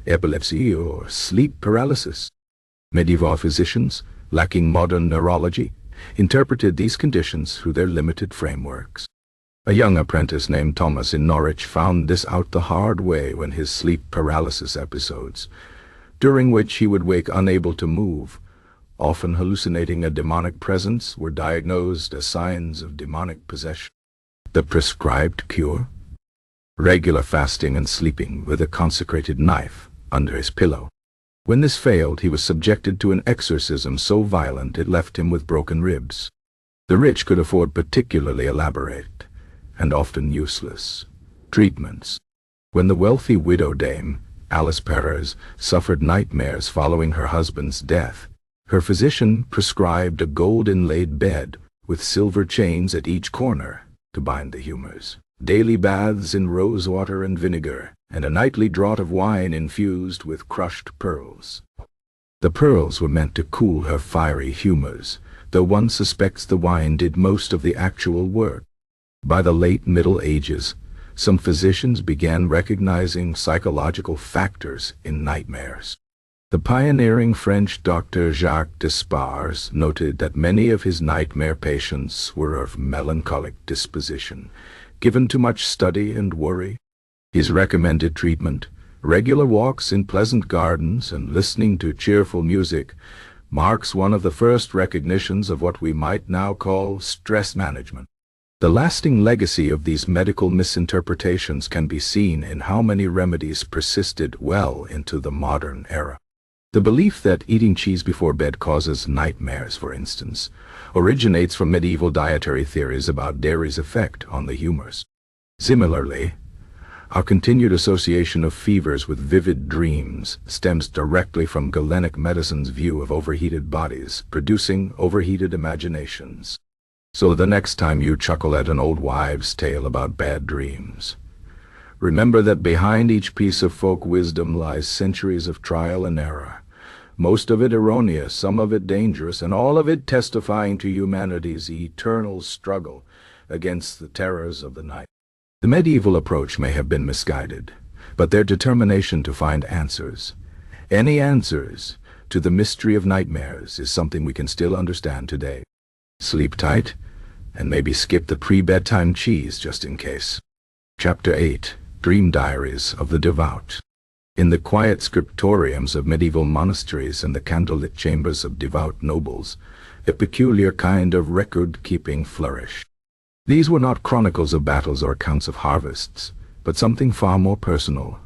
Speaker 1: epilepsy or sleep paralysis. Medieval physicians, lacking modern neurology, interpreted these conditions through their limited frameworks. A young apprentice named Thomas in Norwich found this out the hard way when his sleep paralysis episodes, during which he would wake unable to move, often hallucinating a demonic presence, were diagnosed as signs of demonic possession. The prescribed cure? Regular fasting and sleeping with a consecrated knife under his pillow. When this failed, he was subjected to an exorcism so violent it left him with broken ribs. The rich could afford particularly elaborate, and often useless, treatments. When the wealthy widow dame, Alice Perez, suffered nightmares following her husband's death, her physician prescribed a gold-inlaid bed with silver chains at each corner to bind the humors, daily baths in rose water and vinegar, and a nightly draught of wine infused with crushed pearls. The pearls were meant to cool her fiery humors, though one suspects the wine did most of the actual work. By the late Middle Ages, some physicians began recognizing psychological factors in nightmares. The pioneering French doctor Jacques Despars noted that many of his nightmare patients were of melancholic disposition, given to much study and worry. His recommended treatment, regular walks in pleasant gardens and listening to cheerful music, marks one of the first recognitions of what we might now call stress management. The lasting legacy of these medical misinterpretations can be seen in how many remedies persisted well into the modern era. The belief that eating cheese before bed causes nightmares, for instance, originates from medieval dietary theories about dairy's effect on the humors. Similarly, our continued association of fevers with vivid dreams stems directly from Galenic medicine's view of overheated bodies producing overheated imaginations. So the next time you chuckle at an old wives' tale about bad dreams, Remember that behind each piece of folk wisdom lies centuries of trial and error, most of it erroneous, some of it dangerous, and all of it testifying to humanity's eternal struggle against the terrors of the night. The medieval approach may have been misguided, but their determination to find answers, any answers, to the mystery of nightmares is something we can still understand today. Sleep tight, and maybe skip the pre-bedtime cheese just in case. Chapter 8. Dream Diaries of the Devout. In the quiet scriptoriums of medieval monasteries and the candlelit chambers of devout nobles, a peculiar kind of record-keeping flourished. These were not chronicles of battles or accounts of harvests, but something far more personal.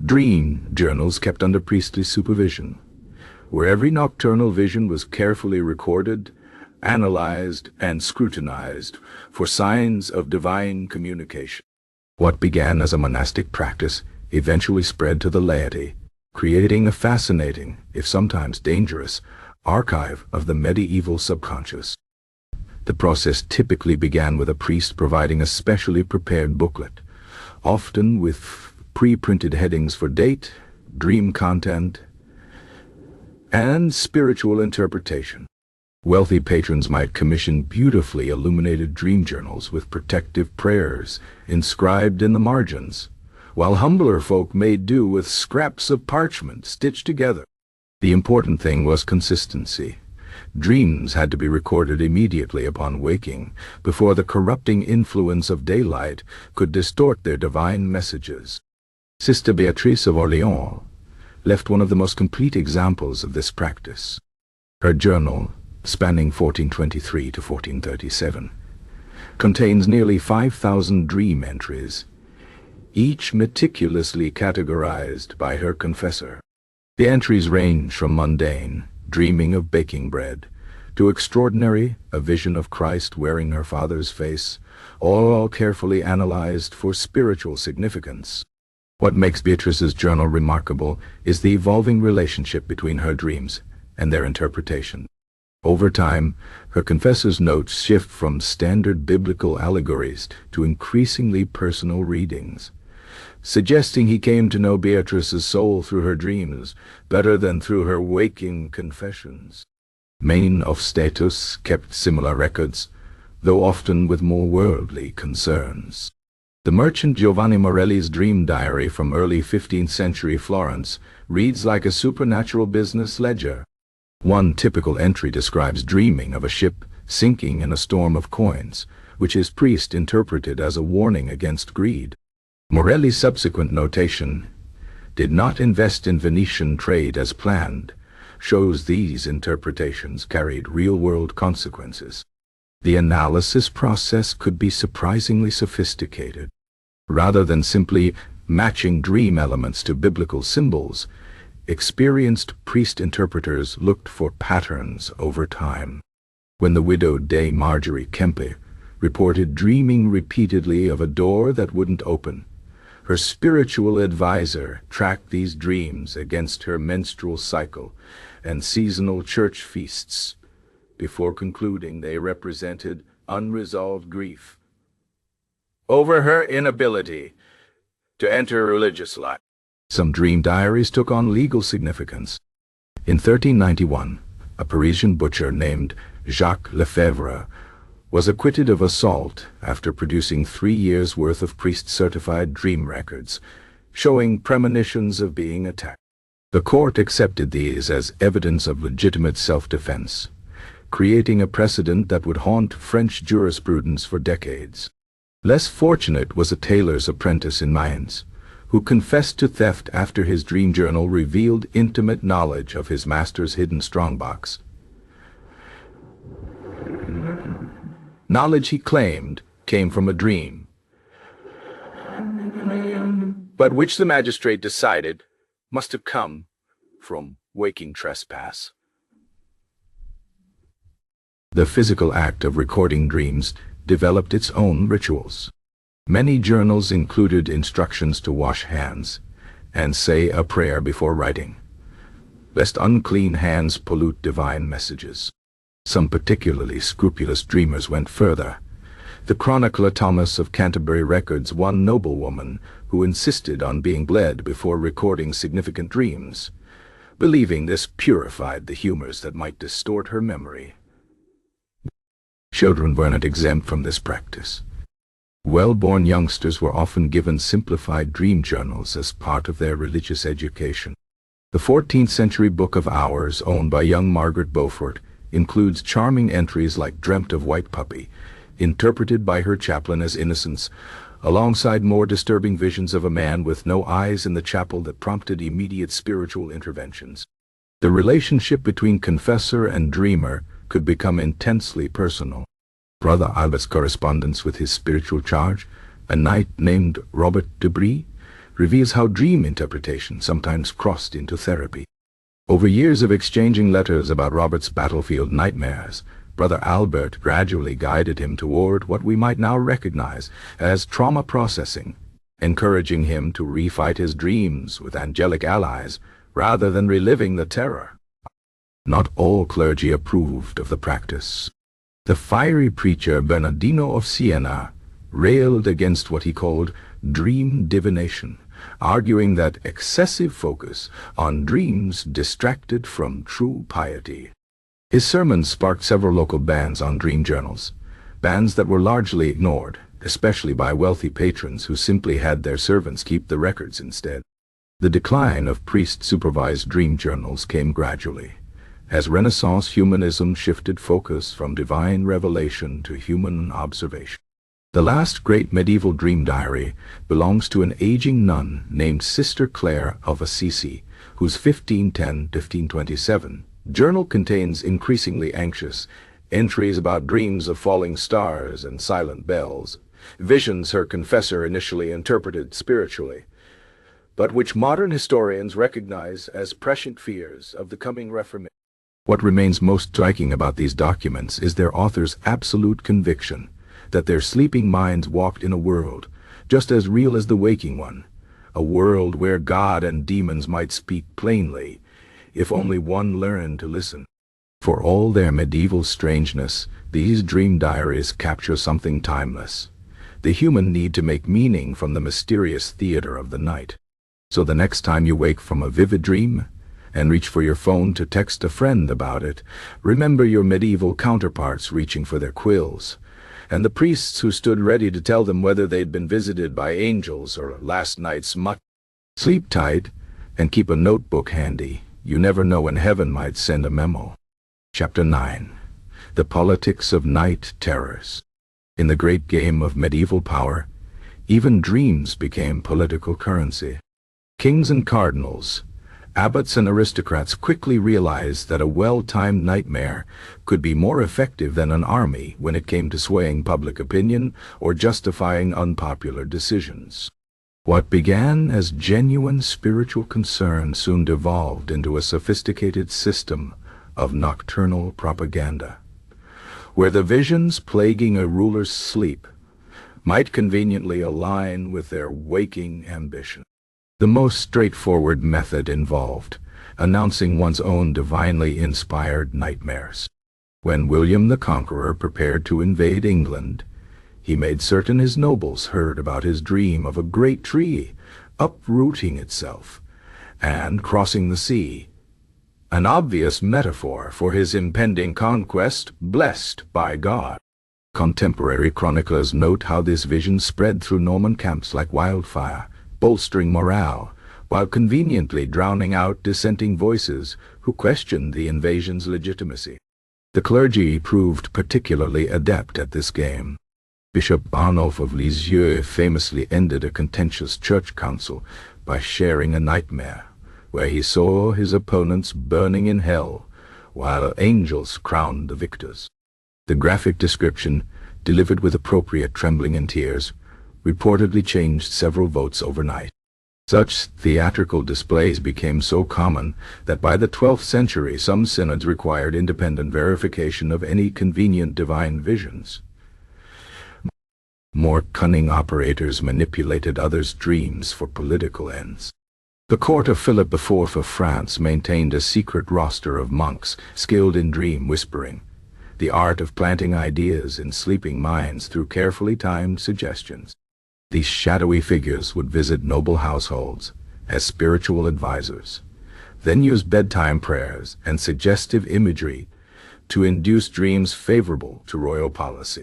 Speaker 1: Dream journals kept under priestly supervision, where every nocturnal vision was carefully recorded, analyzed, and scrutinized for signs of divine communication. What began as a monastic practice eventually spread to the laity, creating a fascinating, if sometimes dangerous, archive of the medieval subconscious. The process typically began with a priest providing a specially prepared booklet, often with pre-printed headings for date, dream content, and spiritual interpretation. Wealthy patrons might commission beautifully illuminated dream journals with protective prayers inscribed in the margins, while humbler folk made do with scraps of parchment stitched together. The important thing was consistency. Dreams had to be recorded immediately upon waking, before the corrupting influence of daylight could distort their divine messages. Sister Beatrice of Orléans left one of the most complete examples of this practice. Her journal, spanning 1423 to 1437, contains nearly 5,000 dream entries, each meticulously categorized by her confessor. The entries range from mundane, dreaming of baking bread, to extraordinary, a vision of Christ wearing her father's face, all carefully analyzed for spiritual significance. What makes Beatrice's journal remarkable is the evolving relationship between her dreams and their interpretation. Over time, her confessor's notes shift from standard biblical allegories to increasingly personal readings, suggesting he came to know Beatrice's soul through her dreams better than through her waking confessions. Men of status kept similar records, though often with more worldly concerns. The merchant Giovanni Morelli's dream diary from early 15th century Florence reads like a supernatural business ledger. One typical entry describes dreaming of a ship sinking in a storm of coins, which his priest interpreted as a warning against greed. Morelli's subsequent notation, "Did not invest in Venetian trade as planned," shows these interpretations carried real-world consequences. The analysis process could be surprisingly sophisticated. Rather than simply matching dream elements to biblical symbols, experienced priest interpreters looked for patterns over time. When the widowed Dame Marjorie Kempe reported dreaming repeatedly of a door that wouldn't open, her spiritual advisor tracked these dreams against her menstrual cycle and seasonal church feasts, before concluding they represented unresolved grief over her inability to enter religious life. Some dream diaries took on legal significance. In 1391, a Parisian butcher named Jacques Lefebvre was acquitted of assault after producing 3 years' worth of priest-certified dream records, showing premonitions of being attacked. The court accepted these as evidence of legitimate self-defense, creating a precedent that would haunt French jurisprudence for decades. Less fortunate was a tailor's apprentice in Mainz, who confessed to theft after his dream journal revealed intimate knowledge of his master's hidden strongbox. Knowledge he claimed came from a dream, but which the magistrate decided must have come from waking trespass. The physical act of recording dreams developed its own rituals. Many journals included instructions to wash hands and say a prayer before writing, lest unclean hands pollute divine messages. Some particularly scrupulous dreamers went further, The chronicler Thomas of Canterbury records one noblewoman who insisted on being bled before recording significant dreams, believing this purified the humors that might distort her memory. Children were not exempt from this practice. Well-born youngsters were often given simplified dream journals as part of their religious education. The 14th century Book of Hours, owned by young Margaret Beaufort, includes charming entries like "Dreamt of White Puppy," interpreted by her chaplain as innocence, alongside more disturbing visions of a man with no eyes in the chapel that prompted immediate spiritual interventions. The relationship between confessor and dreamer could become intensely personal. Brother Albert's correspondence with his spiritual charge, a knight named Robert de Brie, reveals how dream interpretation sometimes crossed into therapy. Over years of exchanging letters about Robert's battlefield nightmares, Brother Albert gradually guided him toward what we might now recognize as trauma processing, encouraging him to refight his dreams with angelic allies rather than reliving the terror. Not all clergy approved of the practice. The fiery preacher Bernardino of Siena railed against what he called dream divination, arguing that excessive focus on dreams distracted from true piety. His sermons sparked several local bans on dream journals, bans that were largely ignored, especially by wealthy patrons who simply had their servants keep the records instead. The decline of priest-supervised dream journals came gradually, as Renaissance humanism shifted focus from divine revelation to human observation. The last great medieval dream diary belongs to an aging nun named Sister Clare of Assisi, whose 1510-1527 journal contains increasingly anxious entries about dreams of falling stars and silent bells, visions her confessor initially interpreted spiritually, but which modern historians recognize as prescient fears of the coming Reformation. What remains most striking about these documents is their authors' absolute conviction that their sleeping minds walked in a world just as real as the waking one, a world where God and demons might speak plainly, if only one learned to listen. For all their medieval strangeness, these dream diaries capture something timeless, the human need to make meaning from the mysterious theater of the night. So the next time you wake from a vivid dream, and reach for your phone to text a friend about it, remember your medieval counterparts reaching for their quills, and the priests who stood ready to tell them whether they'd been visited by angels or last night's mutt. Sleep tight, and keep a notebook handy. You never know when heaven might send a memo. Chapter 9. The Politics of Night Terrors. In the great game of medieval power, even dreams became political currency. Kings and cardinals, abbots and aristocrats quickly realized that a well-timed nightmare could be more effective than an army when it came to swaying public opinion or justifying unpopular decisions. What began as genuine spiritual concern soon devolved into a sophisticated system of nocturnal propaganda, where the visions plaguing a ruler's sleep might conveniently align with their waking ambition. The most straightforward method involved announcing one's own divinely inspired nightmares. When William the Conqueror prepared to invade England, he made certain his nobles heard about his dream of a great tree uprooting itself and crossing the sea, an obvious metaphor for his impending conquest blessed by God. Contemporary chroniclers note how this vision spread through Norman camps like wildfire, bolstering morale, while conveniently drowning out dissenting voices who questioned the invasion's legitimacy. The clergy proved particularly adept at this game. Bishop Arnulf of Lisieux famously ended a contentious church council by sharing a nightmare, where he saw his opponents burning in hell, while angels crowned the victors. The graphic description, delivered with appropriate trembling and tears, reportedly changed several votes overnight. Such theatrical displays became so common that by the 12th century some synods required independent verification of any convenient divine visions. More cunning operators manipulated others' dreams for political ends. The court of Philip IV of France maintained a secret roster of monks skilled in dream whispering, the art of planting ideas in sleeping minds through carefully timed suggestions. These shadowy figures would visit noble households as spiritual advisors, then use bedtime prayers and suggestive imagery to induce dreams favorable to royal policy.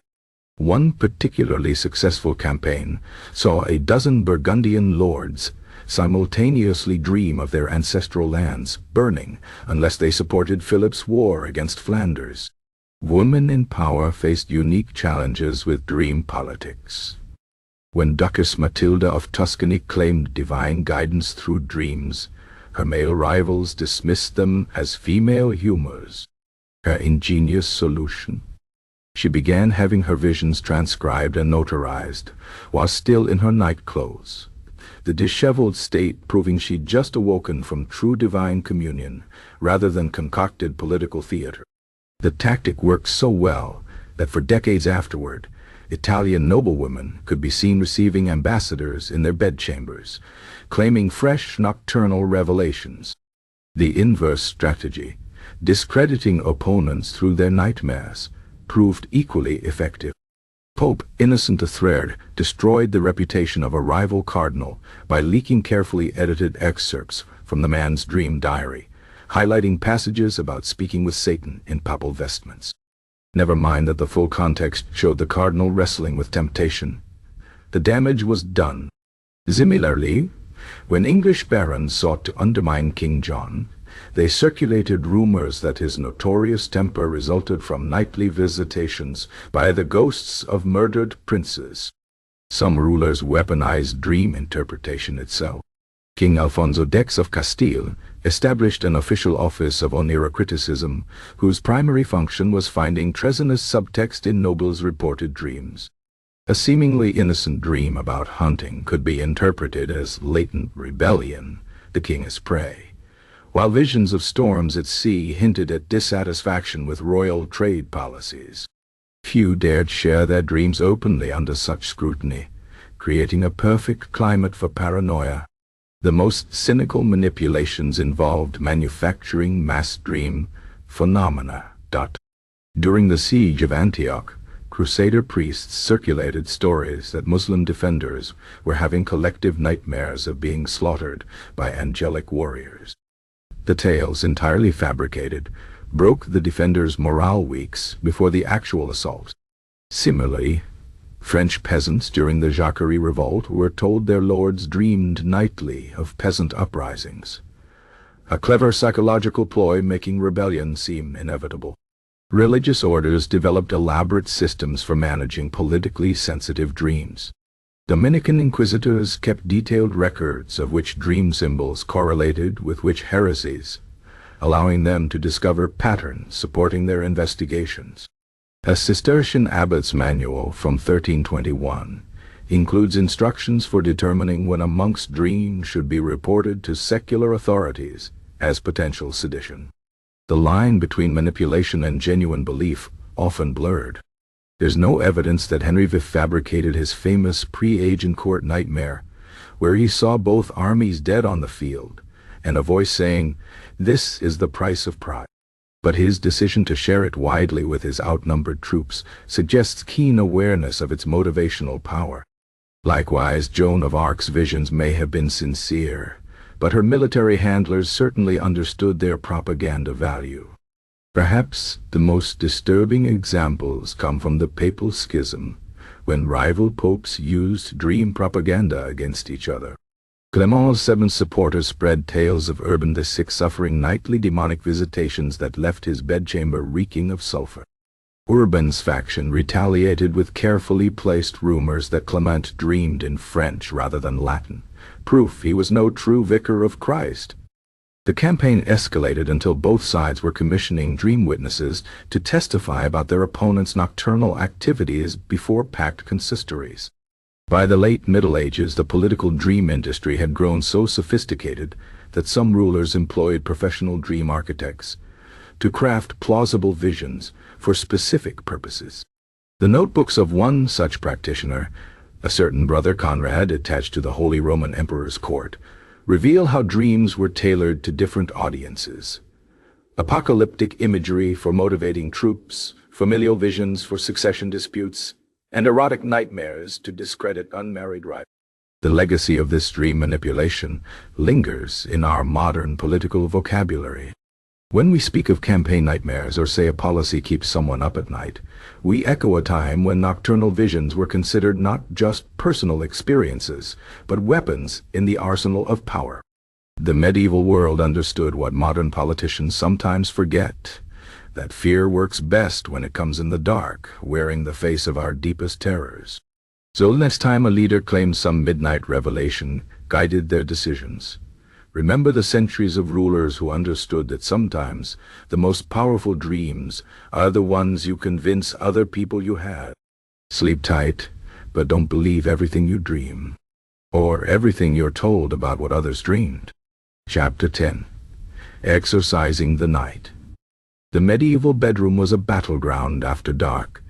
Speaker 1: One particularly successful campaign saw a dozen Burgundian lords simultaneously dream of their ancestral lands burning unless they supported Philip's war against Flanders. Women in power faced unique challenges with dream politics. When Duchess Matilda of Tuscany claimed divine guidance through dreams, her male rivals dismissed them as female humors. Her ingenious solution? She began having her visions transcribed and notarized while still in her night clothes, the disheveled state proving she'd just awoken from true divine communion rather than concocted political theater. The tactic worked so well that for decades afterward, Italian noblewomen could be seen receiving ambassadors in their bedchambers, claiming fresh nocturnal revelations. The inverse strategy, discrediting opponents through their nightmares, proved equally effective. Pope Innocent III destroyed the reputation of a rival cardinal by leaking carefully edited excerpts from the man's dream diary, highlighting passages about speaking with Satan in papal vestments. Never mind that the full context showed the cardinal wrestling with temptation. The damage was done. Similarly, when English barons sought to undermine King John, they circulated rumors that his notorious temper resulted from nightly visitations by the ghosts of murdered princes. Some rulers weaponized dream interpretation itself. King Alfonso X of Castile established an official office of oneirocriticism, whose primary function was finding treasonous subtext in nobles' reported dreams. A seemingly innocent dream about hunting could be interpreted as latent rebellion, the king is prey, while visions of storms at sea hinted at dissatisfaction with royal trade policies. Few dared share their dreams openly under such scrutiny, creating a perfect climate for paranoia. The most cynical manipulations involved manufacturing mass dream phenomena. During the siege of Antioch, Crusader priests circulated stories that Muslim defenders were having collective nightmares of being slaughtered by angelic warriors. The tales, entirely fabricated, broke the defenders' morale weeks before the actual assault. Similarly, French peasants during the Jacquerie Revolt were told their lords dreamed nightly of peasant uprisings, a clever psychological ploy making rebellion seem inevitable. Religious orders developed elaborate systems for managing politically sensitive dreams. Dominican inquisitors kept detailed records of which dream symbols correlated with which heresies, allowing them to discover patterns supporting their investigations. A Cistercian abbot's manual from 1321 includes instructions for determining when a monk's dream should be reported to secular authorities as potential sedition. The line between manipulation and genuine belief often blurred. There's no evidence that Henry V fabricated his famous pre-Agincourt nightmare, where he saw both armies dead on the field, and a voice saying, "This is the price of pride." But his decision to share it widely with his outnumbered troops suggests keen awareness of its motivational power. Likewise, Joan of Arc's visions may have been sincere, but her military handlers certainly understood their propaganda value. Perhaps the most disturbing examples come from the Papal Schism, when rival popes used dream propaganda against each other. Clement VII's supporters spread tales of Urban VI suffering nightly demonic visitations that left his bedchamber reeking of sulfur. Urban's faction retaliated with carefully placed rumors that Clement dreamed in French rather than Latin, proof he was no true vicar of Christ. The campaign escalated until both sides were commissioning dream witnesses to testify about their opponents' nocturnal activities before packed consistories. By the late Middle Ages, the political dream industry had grown so sophisticated that some rulers employed professional dream architects to craft plausible visions for specific purposes. The notebooks of one such practitioner, a certain Brother Conrad attached to the Holy Roman Emperor's court, reveal how dreams were tailored to different audiences. Apocalyptic imagery for motivating troops familial visions for succession disputes, and erotic nightmares to discredit unmarried rivals. The legacy of this dream manipulation lingers in our modern political vocabulary. When we speak of campaign nightmares or say a policy keeps someone up at night, we echo a time when nocturnal visions were considered not just personal experiences, but weapons in the arsenal of power. The medieval world understood what modern politicians sometimes forget, that fear works best when it comes in the dark, wearing the face of our deepest terrors. So next time a leader claims some midnight revelation guided their decisions, remember the centuries of rulers who understood that sometimes the most powerful dreams are the ones you convince other people you had. Sleep tight, but don't believe everything you dream, or everything you're told about what others dreamed. Chapter 10. Exorcising the Night. The medieval bedroom was a battleground after dark,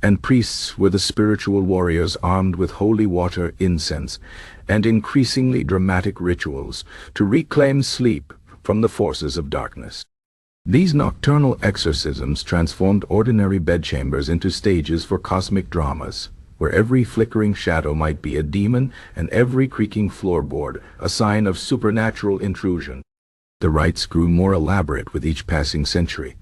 Speaker 1: and priests were the spiritual warriors armed with holy water, incense, and increasingly dramatic rituals to reclaim sleep from the forces of darkness. These nocturnal exorcisms transformed ordinary bedchambers into stages for cosmic dramas, where every flickering shadow might be a demon and every creaking floorboard a sign of supernatural intrusion. The rites grew more elaborate with each passing century,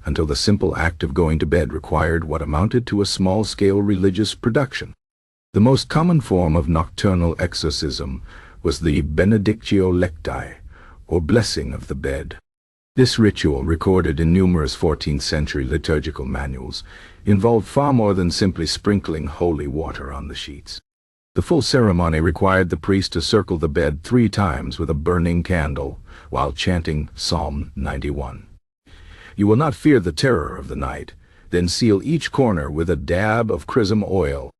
Speaker 1: until the simple act of going to bed required what amounted to a small-scale religious production. The most common form of nocturnal exorcism was the benedictio lecti, or blessing of the bed. This ritual, recorded in numerous 14th-century liturgical manuals, involved far more than simply sprinkling holy water on the sheets. The full ceremony required the priest to circle the bed 3 times with a burning candle while chanting Psalm 91. You will not fear the terror of the night, then seal each corner with a dab of chrism oil.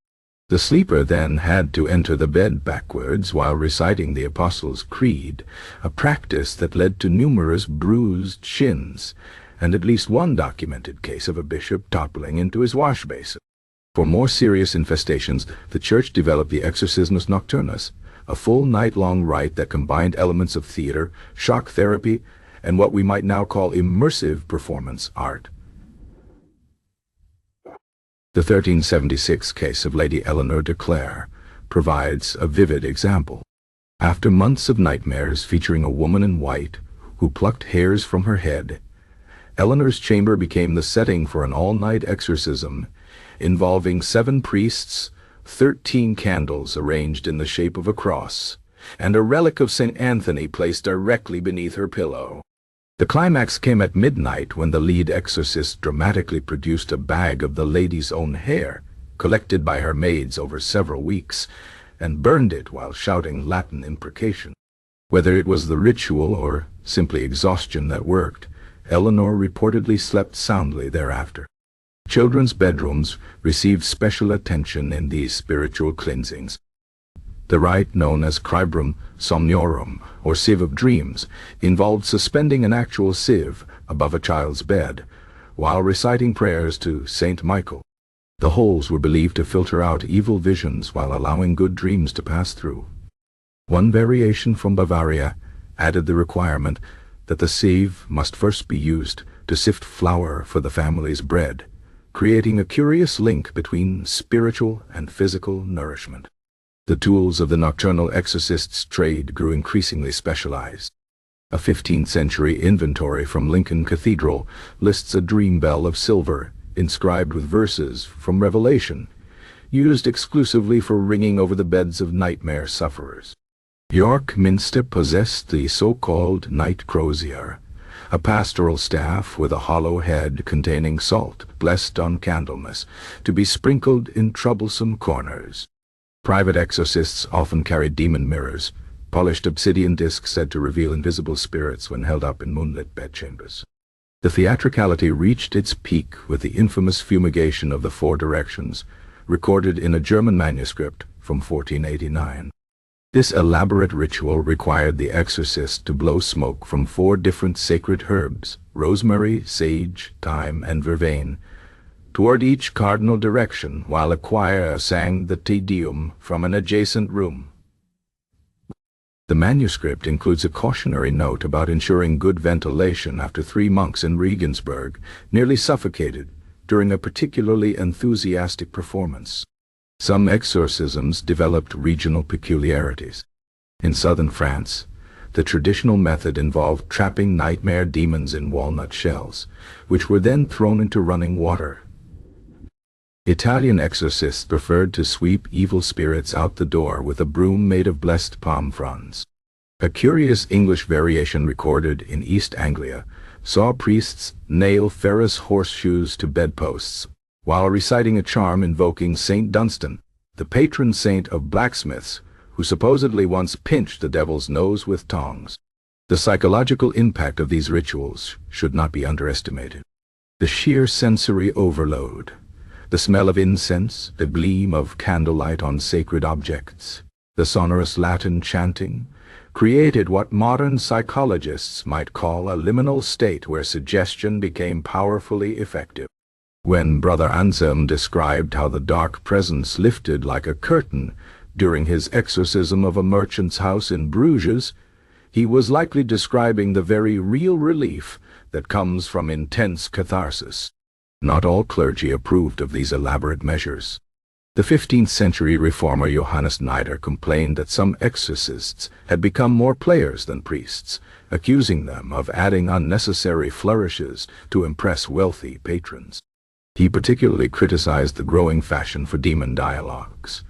Speaker 1: The sleeper then had to enter the bed backwards while reciting the Apostles' Creed, a practice that led to numerous bruised shins, and at least one documented case of a bishop toppling into his wash basin. For more serious infestations, the Church developed the Exorcismus Nocturnus, a full night-long rite that combined elements of theater, shock therapy, and what we might now call immersive performance art. The 1376 case of Lady Eleanor de Clare provides a vivid example. After months of nightmares featuring a woman in white who plucked hairs from her head, Eleanor's chamber became the setting for an all-night exorcism involving 7 priests, 13 candles arranged in the shape of a cross, and a relic of St. Anthony placed directly beneath her pillow. The climax came at midnight when the lead exorcist dramatically produced a bag of the lady's own hair, collected by her maids over several weeks, and burned it while shouting Latin imprecation. Whether it was the ritual or simply exhaustion that worked, Eleanor reportedly slept soundly thereafter. Children's bedrooms received special attention in these spiritual cleansings. The rite, known as Cribrum Somnorum, or sieve of dreams, involved suspending an actual sieve above a child's bed, while reciting prayers to Saint Michael. The holes were believed to filter out evil visions while allowing good dreams to pass through. One variation from Bavaria added the requirement that the sieve must first be used to sift flour for the family's bread, creating a curious link between spiritual and physical nourishment. The tools of the nocturnal exorcist's trade grew increasingly specialized. A 15th-century inventory from Lincoln Cathedral lists a dream bell of silver, inscribed with verses from Revelation, used exclusively for ringing over the beds of nightmare sufferers. York Minster possessed the so-called night crozier, a pastoral staff with a hollow head containing salt, blessed on Candlemas, to be sprinkled in troublesome corners. Private exorcists often carried demon mirrors, polished obsidian discs said to reveal invisible spirits when held up in moonlit bedchambers. The theatricality reached its peak with the infamous fumigation of the 4 directions, recorded in a German manuscript from 1489. This elaborate ritual required the exorcist to blow smoke from 4 different sacred herbs, rosemary, sage, thyme, and vervain, toward each cardinal direction, while a choir sang the Te Deum from an adjacent room. The manuscript includes a cautionary note about ensuring good ventilation after 3 monks in Regensburg, nearly suffocated, during a particularly enthusiastic performance. Some exorcisms developed regional peculiarities. In southern France, the traditional method involved trapping nightmare demons in walnut shells, which were then thrown into running water. Italian exorcists preferred to sweep evil spirits out the door with a broom made of blessed palm fronds. A curious English variation recorded in East Anglia saw priests nail Ferris horseshoes to bedposts, while reciting a charm invoking Saint Dunstan, the patron saint of blacksmiths, who supposedly once pinched the devil's nose with tongs. The psychological impact of these rituals should not be underestimated. The sheer sensory overload, the smell of incense, the gleam of candlelight on sacred objects, the sonorous Latin chanting, created what modern psychologists might call a liminal state where suggestion became powerfully effective. When Brother Anselm described how the dark presence lifted like a curtain during his exorcism of a merchant's house in Bruges, he was likely describing the very real relief that comes from intense catharsis. Not all clergy approved of these elaborate measures. The 15th century reformer Johannes Nider complained that some exorcists had become more players than priests, accusing them of adding unnecessary flourishes to impress wealthy patrons. He particularly criticized the growing fashion for demon dialogues,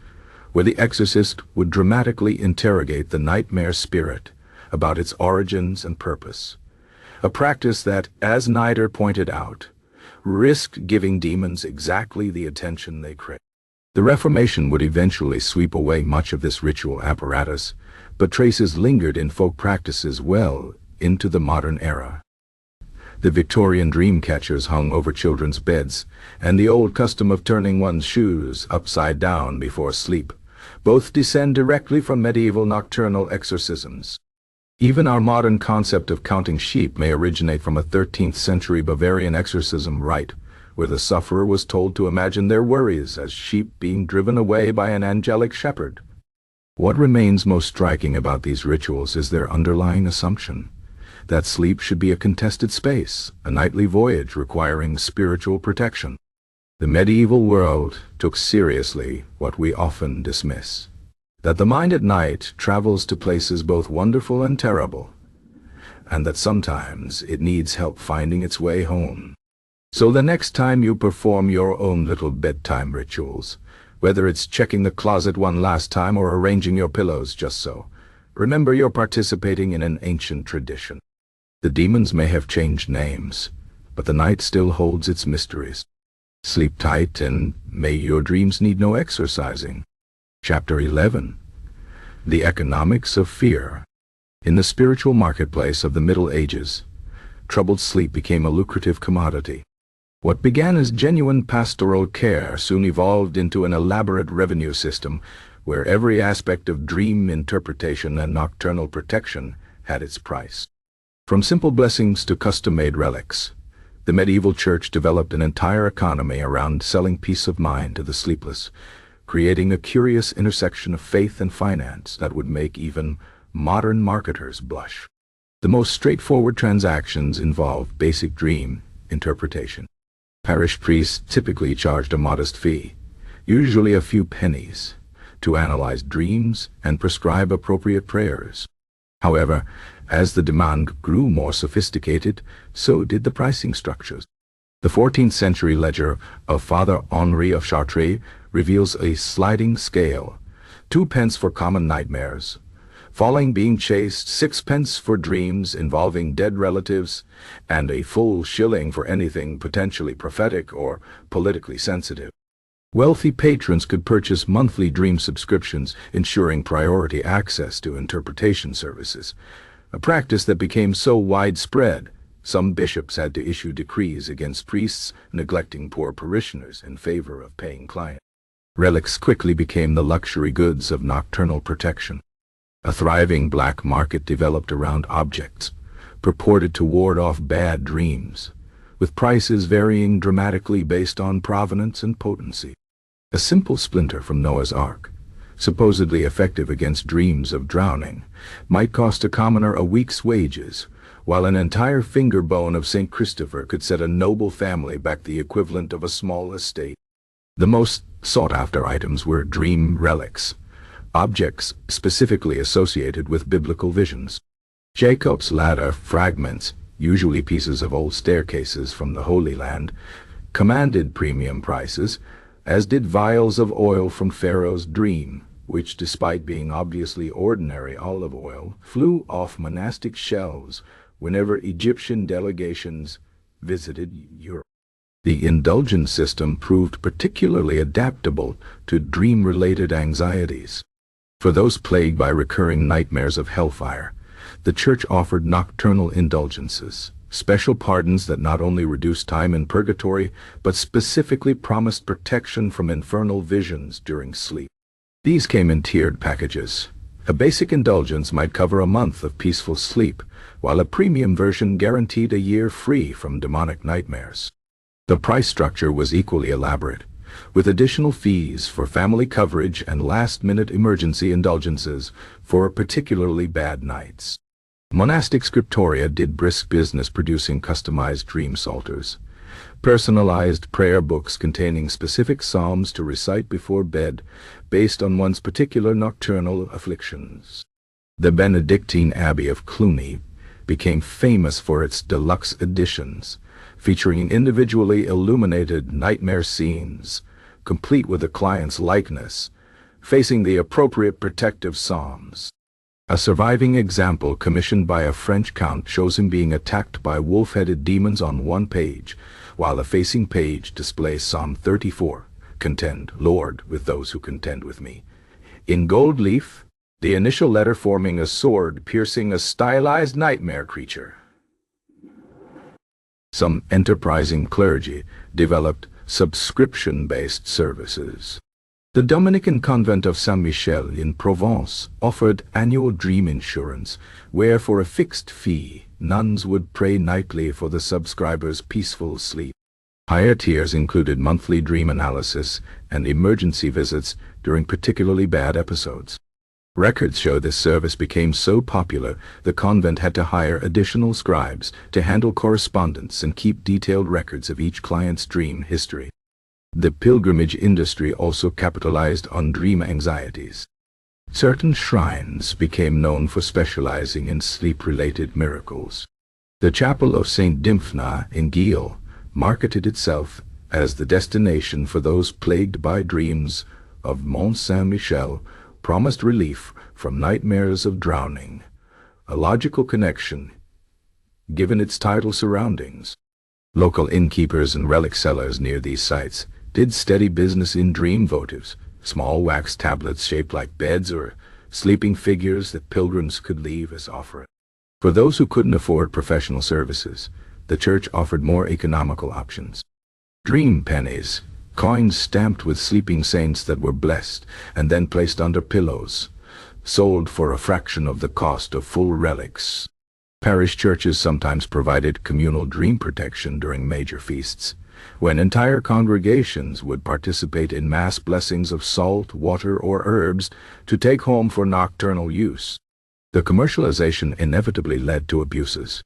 Speaker 1: where the exorcist would dramatically interrogate the nightmare spirit about its origins and purpose, a practice that, as Nider pointed out, risked giving demons exactly the attention they craved. The Reformation would eventually sweep away much of this ritual apparatus, but traces lingered in folk practices well into the modern era. The Victorian dream catchers hung over children's beds, and the old custom of turning one's shoes upside down before sleep both descend directly from medieval nocturnal exorcisms. Even our modern concept of counting sheep may originate from a 13th century Bavarian exorcism rite, where the sufferer was told to imagine their worries as sheep being driven away by an angelic shepherd. What remains most striking about these rituals is their underlying assumption that sleep should be a contested space, a nightly voyage requiring spiritual protection. The medieval world took seriously what we often dismiss: that the mind at night travels to places both wonderful and terrible, and that sometimes it needs help finding its way home. So the next time you perform your own little bedtime rituals, whether it's checking the closet one last time or arranging your pillows just so, remember you're participating in an ancient tradition. The demons may have changed names, but the night still holds its mysteries. Sleep tight, and may your dreams need no exorcising. Chapter 11. The Economics of Fear. In the spiritual marketplace of the Middle Ages, troubled sleep became a lucrative commodity. What began as genuine pastoral care soon evolved into an elaborate revenue system where every aspect of dream interpretation and nocturnal protection had its price. From simple blessings to custom-made relics, the medieval church developed an entire economy around selling peace of mind to the sleepless, creating a curious intersection of faith and finance that would make even modern marketers blush. The most straightforward transactions involved basic dream interpretation. Parish priests typically charged a modest fee, usually a few pennies, to analyze dreams and prescribe appropriate prayers. However, as the demand grew more sophisticated, so did the pricing structures. The 14th century ledger of Father Henri of Chartres reveals a sliding scale: 2 pence for common nightmares, falling being chased, 6 pence for dreams involving dead relatives, and a full shilling for anything potentially prophetic or politically sensitive. Wealthy patrons could purchase monthly dream subscriptions, ensuring priority access to interpretation services, a practice that became so widespread some bishops had to issue decrees against priests neglecting poor parishioners in favor of paying clients. Relics quickly became the luxury goods of nocturnal protection. A thriving black market developed around objects purported to ward off bad dreams, with prices varying dramatically based on provenance and potency. A simple splinter from Noah's Ark, supposedly effective against dreams of drowning, might cost a commoner a week's wages, while an entire finger bone of St. Christopher could set a noble family back the equivalent of a small estate. The most sought-after items were dream relics, objects specifically associated with biblical visions. Jacob's ladder fragments, usually pieces of old staircases from the Holy Land, commanded premium prices, as did vials of oil from Pharaoh's dream, which, despite being obviously ordinary olive oil, flew off monastic shelves whenever Egyptian delegations visited Europe. The indulgence system proved particularly adaptable to dream-related anxieties. For those plagued by recurring nightmares of hellfire, the Church offered nocturnal indulgences, special pardons that not only reduced time in purgatory, but specifically promised protection from infernal visions during sleep. These came in tiered packages. A basic indulgence might cover a month of peaceful sleep, while a premium version guaranteed a year free from demonic nightmares. The price structure was equally elaborate, with additional fees for family coverage and last-minute emergency indulgences for particularly bad nights. Monastic scriptoria did brisk business producing customized dream psalters, personalized prayer books containing specific psalms to recite before bed based on one's particular nocturnal afflictions. The Benedictine Abbey of Cluny became famous for its deluxe editions, featuring individually illuminated nightmare scenes, complete with the client's likeness, facing the appropriate protective psalms. A surviving example commissioned by a French count shows him being attacked by wolf-headed demons on one page, while the facing page displays Psalm 34, "Contend, Lord, with those who contend with me." In gold leaf, the initial letter forming a sword piercing a stylized nightmare creature. Some enterprising clergy developed subscription-based services. The Dominican convent of Saint-Michel in Provence offered annual dream insurance, where for a fixed fee, nuns would pray nightly for the subscribers' peaceful sleep. Higher tiers included monthly dream analysis and emergency visits during particularly bad episodes. Records show this service became so popular, the convent had to hire additional scribes to handle correspondence and keep detailed records of each client's dream history. The pilgrimage industry also capitalized on dream anxieties. Certain shrines became known for specializing in sleep-related miracles. The Chapel of St. Dymphna in Giehl marketed itself as the destination for those plagued by dreams of Mont Saint-Michel, promised relief from nightmares of drowning, a logical connection given its tidal surroundings. Local innkeepers and relic sellers near these sites did steady business in dream votives, small wax tablets shaped like beds or sleeping figures that pilgrims could leave as offerings. For those who couldn't afford professional services, the Church offered more economical options. Dream pennies, coins stamped with sleeping saints that were blessed and then placed under pillows, sold for a fraction of the cost of full relics. Parish churches sometimes provided communal dream protection during major feasts, when entire congregations would participate in mass blessings of salt, water, or herbs to take home for nocturnal use. The commercialization inevitably led to abuses.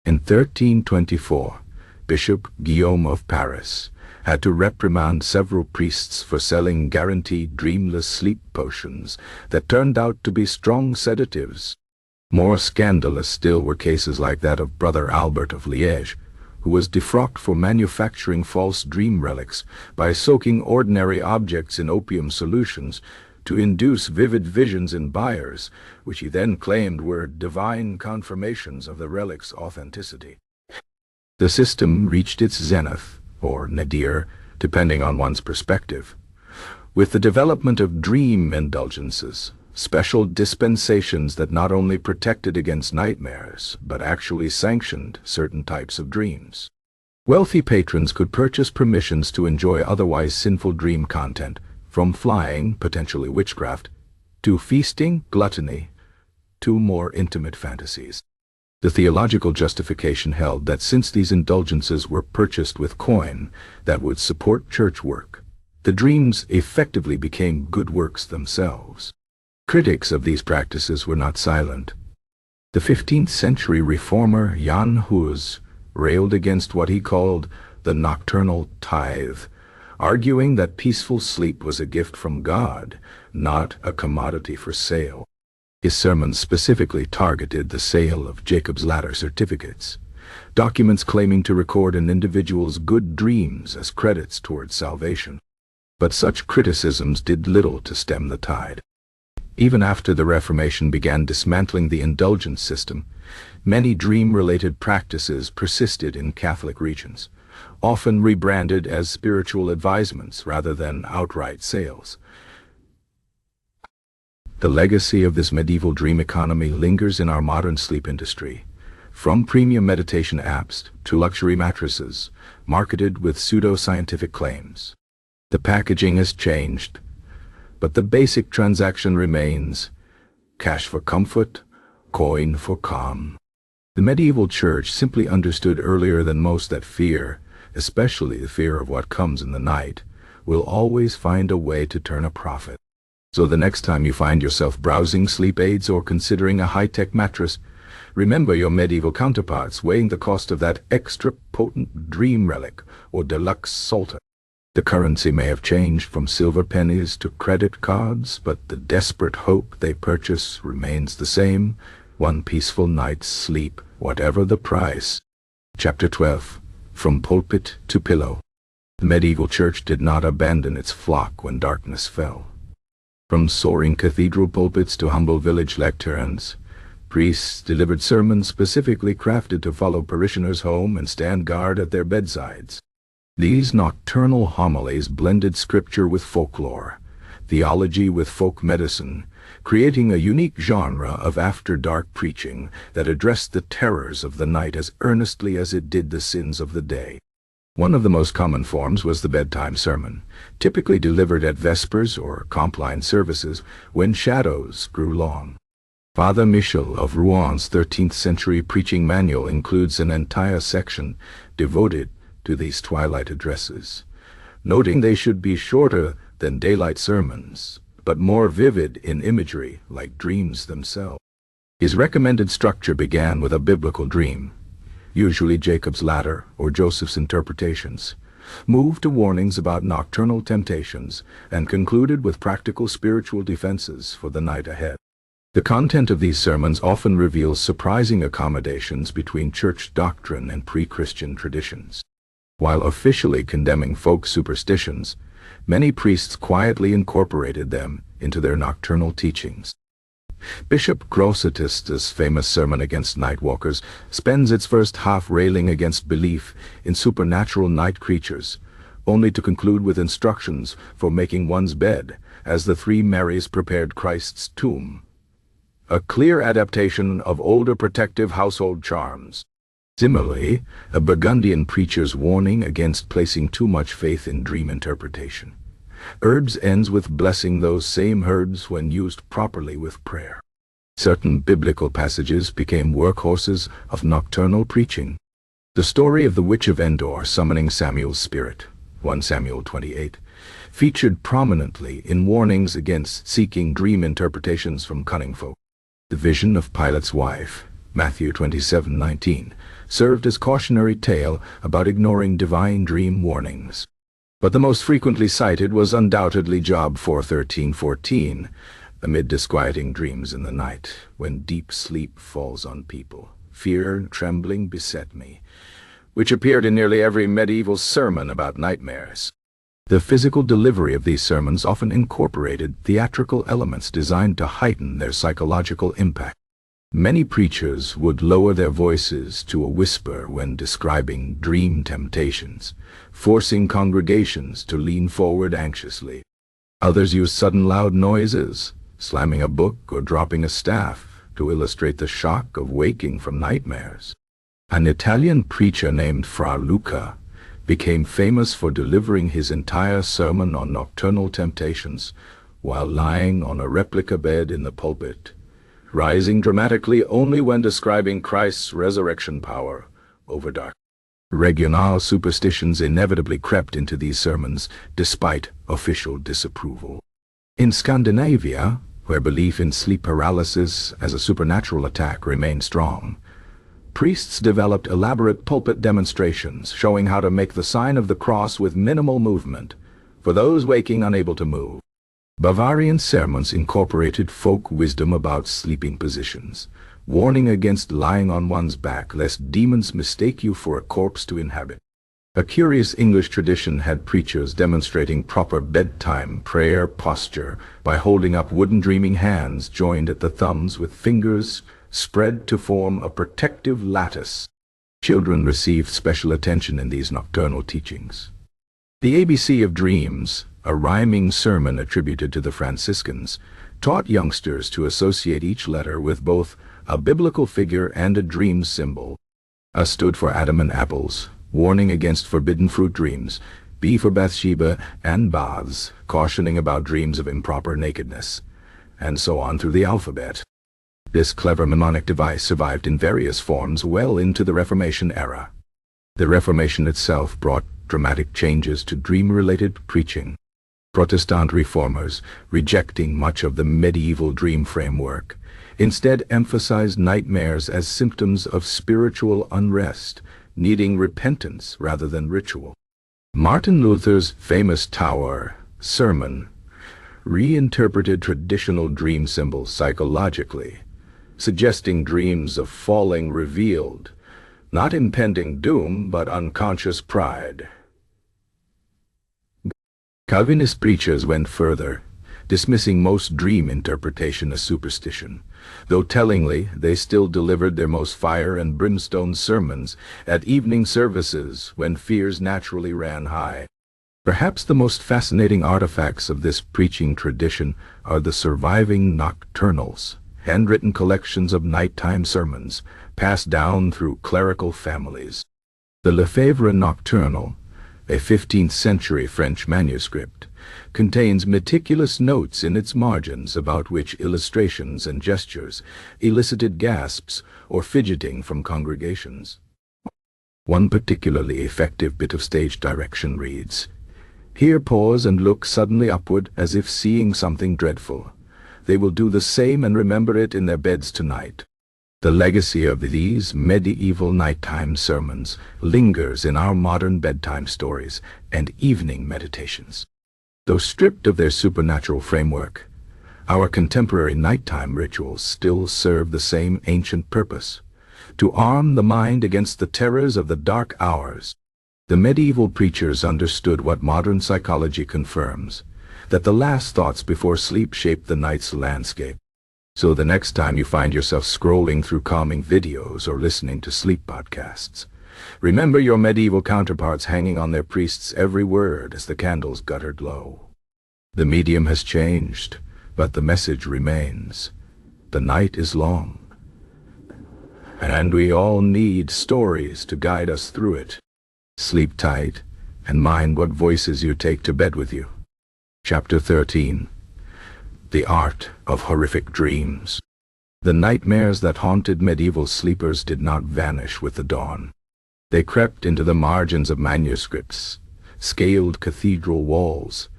Speaker 1: In 1324, Bishop Guillaume of Paris had to reprimand several priests for selling guaranteed dreamless sleep potions that turned out to be strong sedatives. More scandalous still were cases like that of Brother Albert of Liège, who was defrocked for manufacturing false dream relics by soaking ordinary objects in opium solutions to induce vivid visions in buyers, which he then claimed were divine confirmations of the relic's authenticity. The system reached its zenith, or nadir, depending on one's perspective, with the development of dream indulgences, special dispensations that not only protected against nightmares, but actually sanctioned certain types of dreams. Wealthy patrons could purchase permissions to enjoy otherwise sinful dream content, from flying, potentially witchcraft, to feasting, gluttony, to more intimate fantasies. The theological justification held that since these indulgences were purchased with coin that would support church work, the dreams effectively became good works themselves. Critics of these practices were not silent. The 15th century reformer Jan Hus railed against what he called the nocturnal tithe, arguing that peaceful sleep was a gift from God, not a commodity for sale. His sermons specifically targeted the sale of Jacob's Ladder certificates, documents claiming to record an individual's good dreams as credits towards salvation. But such criticisms did little to stem the tide. Even after the Reformation began dismantling the indulgence system, many dream-related practices persisted in Catholic regions, often rebranded as spiritual advisements rather than outright sales. The legacy of this medieval dream economy lingers in our modern sleep industry, from premium meditation apps to luxury mattresses marketed with pseudo-scientific claims. The packaging has changed, but the basic transaction remains: cash for comfort, coin for calm. The medieval church simply understood earlier than most that fear, especially the fear of what comes in the night, will always find a way to turn a profit. So the next time you find yourself browsing sleep aids or considering a high-tech mattress, remember your medieval counterparts weighing the cost of that extra potent dream relic or deluxe psalter. The currency may have changed from silver pennies to credit cards, but the desperate hope they purchase remains the same: one peaceful night's sleep, whatever the price. Chapter 12. From Pulpit to Pillow. The medieval church did not abandon its flock when darkness fell. From soaring cathedral pulpits to humble village lecterns, priests delivered sermons specifically crafted to follow parishioners home and stand guard at their bedsides. These nocturnal homilies blended scripture with folklore, theology with folk medicine, creating a unique genre of after-dark preaching that addressed the terrors of the night as earnestly as it did the sins of the day. One of the most common forms was the bedtime sermon, typically delivered at vespers or compline services when shadows grew long. Father Michel of Rouen,'s 13th century preaching manual includes an entire section devoted to these twilight addresses, noting they should be shorter than daylight sermons, but more vivid in imagery like dreams themselves. His recommended structure began with a biblical dream, usually Jacob's Ladder or Joseph's interpretations, moved to warnings about nocturnal temptations, and concluded with practical spiritual defenses for the night ahead. The content of these sermons often reveals surprising accommodations between church doctrine and pre-Christian traditions. While officially condemning folk superstitions, many priests quietly incorporated them into their nocturnal teachings. Bishop Grosseteste's famous sermon against nightwalkers spends its first half railing against belief in supernatural night creatures, only to conclude with instructions for making one's bed as the three Marys prepared Christ's tomb, a clear adaptation of older protective household charms. Similarly, a Burgundian preacher's warning against placing too much faith in dream interpretation. Herbs ends with blessing those same herbs when used properly with prayer. Certain biblical passages became workhorses of nocturnal preaching. The story of the Witch of Endor summoning Samuel's spirit, 1 Samuel 28, featured prominently in warnings against seeking dream interpretations from cunning folk. The vision of Pilate's wife, Matthew 27:19, served as cautionary tale about ignoring divine dream warnings. But the most frequently cited was undoubtedly Job 4:13-14, amid disquieting dreams in the night, when deep sleep falls on people, fear and trembling beset me, which appeared in nearly every medieval sermon about nightmares. The physical delivery of these sermons often incorporated theatrical elements designed to heighten their psychological impact. Many preachers would lower their voices to a whisper when describing dream temptations, forcing congregations to lean forward anxiously. Others used sudden loud noises, slamming a book or dropping a staff, to illustrate the shock of waking from nightmares. An Italian preacher named Fra Luca became famous for delivering his entire sermon on nocturnal temptations while lying on a replica bed in the pulpit, rising dramatically only when describing Christ's resurrection power over dark. Regional superstitions inevitably crept into these sermons despite official disapproval. In Scandinavia, where belief in sleep paralysis as a supernatural attack remained strong, priests developed elaborate pulpit demonstrations showing how to make the sign of the cross with minimal movement for those waking unable to move. Bavarian sermons incorporated folk wisdom about sleeping positions, warning against lying on one's back lest demons mistake you for a corpse to inhabit. A curious English tradition had preachers demonstrating proper bedtime prayer posture by holding up wooden dreaming hands joined at the thumbs with fingers spread to form a protective lattice. Children received special attention in these nocturnal teachings. The ABC of Dreams, a rhyming sermon attributed to the Franciscans, taught youngsters to associate each letter with both a biblical figure and a dream symbol. A stood for Adam and apples, warning against forbidden fruit dreams. B for Bathsheba and baths, cautioning about dreams of improper nakedness, and so on through the alphabet. This clever mnemonic device survived in various forms well into the Reformation era. The Reformation itself brought dramatic changes to dream-related preaching. Protestant reformers, rejecting much of the medieval dream framework, instead emphasized nightmares as symptoms of spiritual unrest, needing repentance rather than ritual. Martin Luther's famous Tower sermon reinterpreted traditional dream symbols psychologically, suggesting dreams of falling revealed, not impending doom but unconscious pride. Calvinist preachers went further, dismissing most dream interpretation as superstition, though tellingly they still delivered their most fire and brimstone sermons at evening services when fears naturally ran high. Perhaps the most fascinating artifacts of this preaching tradition are the surviving Nocturnals, handwritten collections of nighttime sermons passed down through clerical families. The Lefebvre Nocturnal, a 15th century French manuscript, contains meticulous notes in its margins about which illustrations and gestures elicited gasps or fidgeting from congregations. One particularly effective bit of stage direction reads, "Here pause and look suddenly upward as if seeing something dreadful. They will do the same and remember it in their beds tonight." The legacy of these medieval nighttime sermons lingers in our modern bedtime stories and evening meditations. Though stripped of their supernatural framework, our contemporary nighttime rituals still serve the same ancient purpose: to arm the mind against the terrors of the dark hours. The medieval preachers understood what modern psychology confirms, that the last thoughts before sleep shape the night's landscape. So the next time you find yourself scrolling through calming videos or listening to sleep podcasts, remember your medieval counterparts hanging on their priest's every word as the candles guttered low. The medium has changed, but the message remains. The night is long, and we all need stories to guide us through it. Sleep tight, and mind what voices you take to bed with you. Chapter 13. The Art of Horrific Dreams. The nightmares that haunted medieval sleepers did not vanish with the dawn. They crept into the margins of manuscripts, scaled cathedral walls,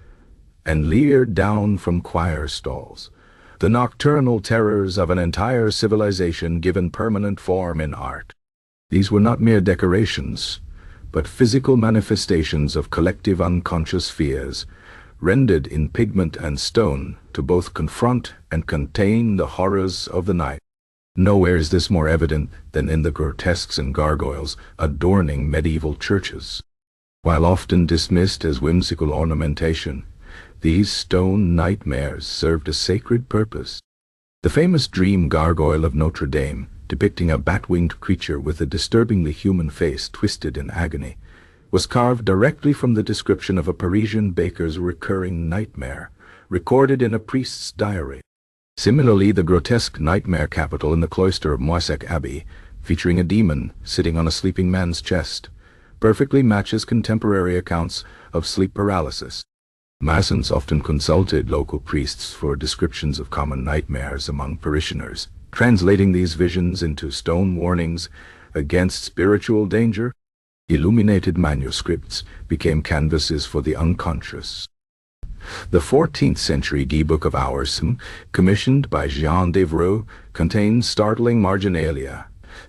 Speaker 1: and leered down from choir stalls. The nocturnal terrors of an entire civilization given permanent form in art. These were not mere decorations, but physical manifestations of collective unconscious fears, rendered in pigment and stone to both confront and contain the horrors of the night. Nowhere is this more evident than in the grotesques and gargoyles adorning medieval churches. While often dismissed as whimsical ornamentation, these stone nightmares served a sacred purpose. The famous dream gargoyle of Notre Dame, depicting a bat-winged creature with a disturbingly human face twisted in agony, was carved directly from the description of a Parisian baker's recurring nightmare, recorded in a priest's diary. Similarly, the grotesque nightmare capital in the cloister of Moissac Abbey, featuring a demon sitting on a sleeping man's chest, perfectly matches contemporary accounts of sleep paralysis. Masons often consulted local priests for descriptions of common nightmares among parishioners, translating these visions into stone warnings against spiritual danger. Illuminated manuscripts became canvases for the unconscious. The 14th century Book of Hours, commissioned by Jean Devout, contains startling marginalia,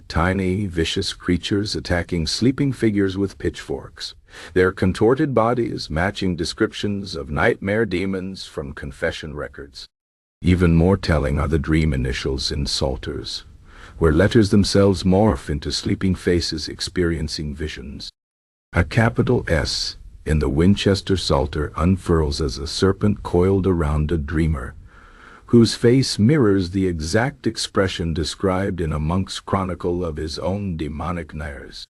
Speaker 1: tiny, vicious creatures attacking sleeping figures with pitchforks, their contorted bodies matching descriptions of nightmare demons from confession records. Even more telling are the dream initials in psalters, where letters themselves morph into sleeping faces experiencing visions. A capital S in the Winchester Psalter unfurls as a serpent coiled around a dreamer, whose face mirrors the exact expression described in a monk's chronicle of his own demonic nightmares.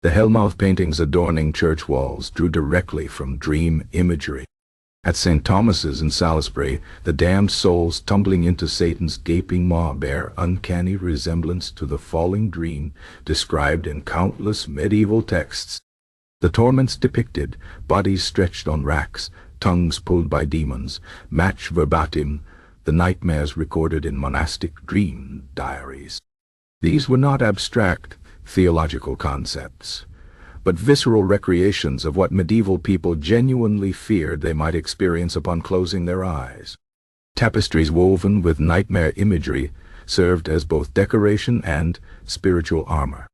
Speaker 1: The hellmouth paintings adorning church walls drew directly from dream imagery. At St. Thomas's in Salisbury, the damned souls tumbling into Satan's gaping maw bear uncanny resemblance to the falling dream described in countless medieval texts. The torments depicted, bodies stretched on racks, tongues pulled by demons, match verbatim the nightmares recorded in monastic dream diaries. These were not abstract theological concepts, but visceral recreations of what medieval people genuinely feared they might experience upon closing their eyes. Tapestries woven with nightmare imagery served as both decoration and spiritual armor.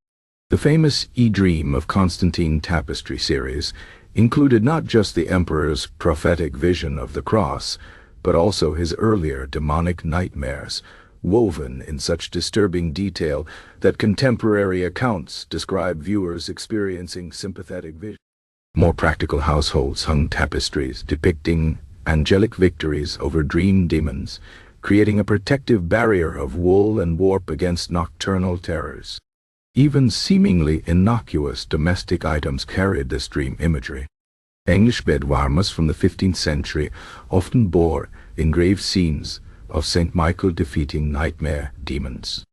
Speaker 1: The famous E-Dream of Constantine tapestry series included not just the emperor's prophetic vision of the cross, but also his earlier demonic nightmares, woven in such disturbing detail that contemporary accounts describe viewers experiencing sympathetic vision. More practical households hung tapestries depicting angelic victories over dream demons, creating a protective barrier of wool and warp against nocturnal terrors. Even seemingly innocuous domestic items carried this dream imagery. English bedwarmers from the 15th century often bore engraved scenes of St. Michael defeating nightmare demons.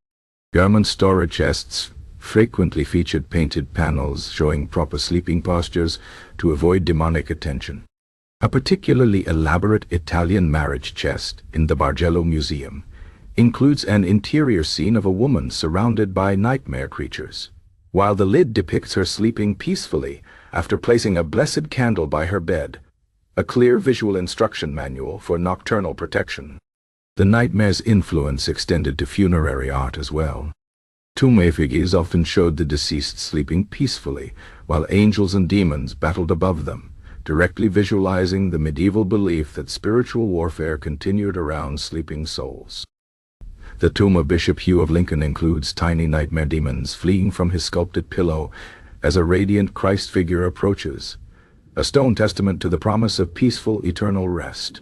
Speaker 1: German storage chests frequently featured painted panels showing proper sleeping postures to avoid demonic attention. A particularly elaborate Italian marriage chest in the Bargello Museum includes an interior scene of a woman surrounded by nightmare creatures, while the lid depicts her sleeping peacefully after placing a blessed candle by her bed, a clear visual instruction manual for nocturnal protection. The nightmare's influence extended to funerary art as well. Tomb effigies often showed the deceased sleeping peacefully, while angels and demons battled above them, directly visualizing the medieval belief that spiritual warfare continued around sleeping souls. The tomb of Bishop Hugh of Lincoln includes tiny nightmare demons fleeing from his sculpted pillow as a radiant Christ figure approaches, a stone testament to the promise of peaceful eternal rest.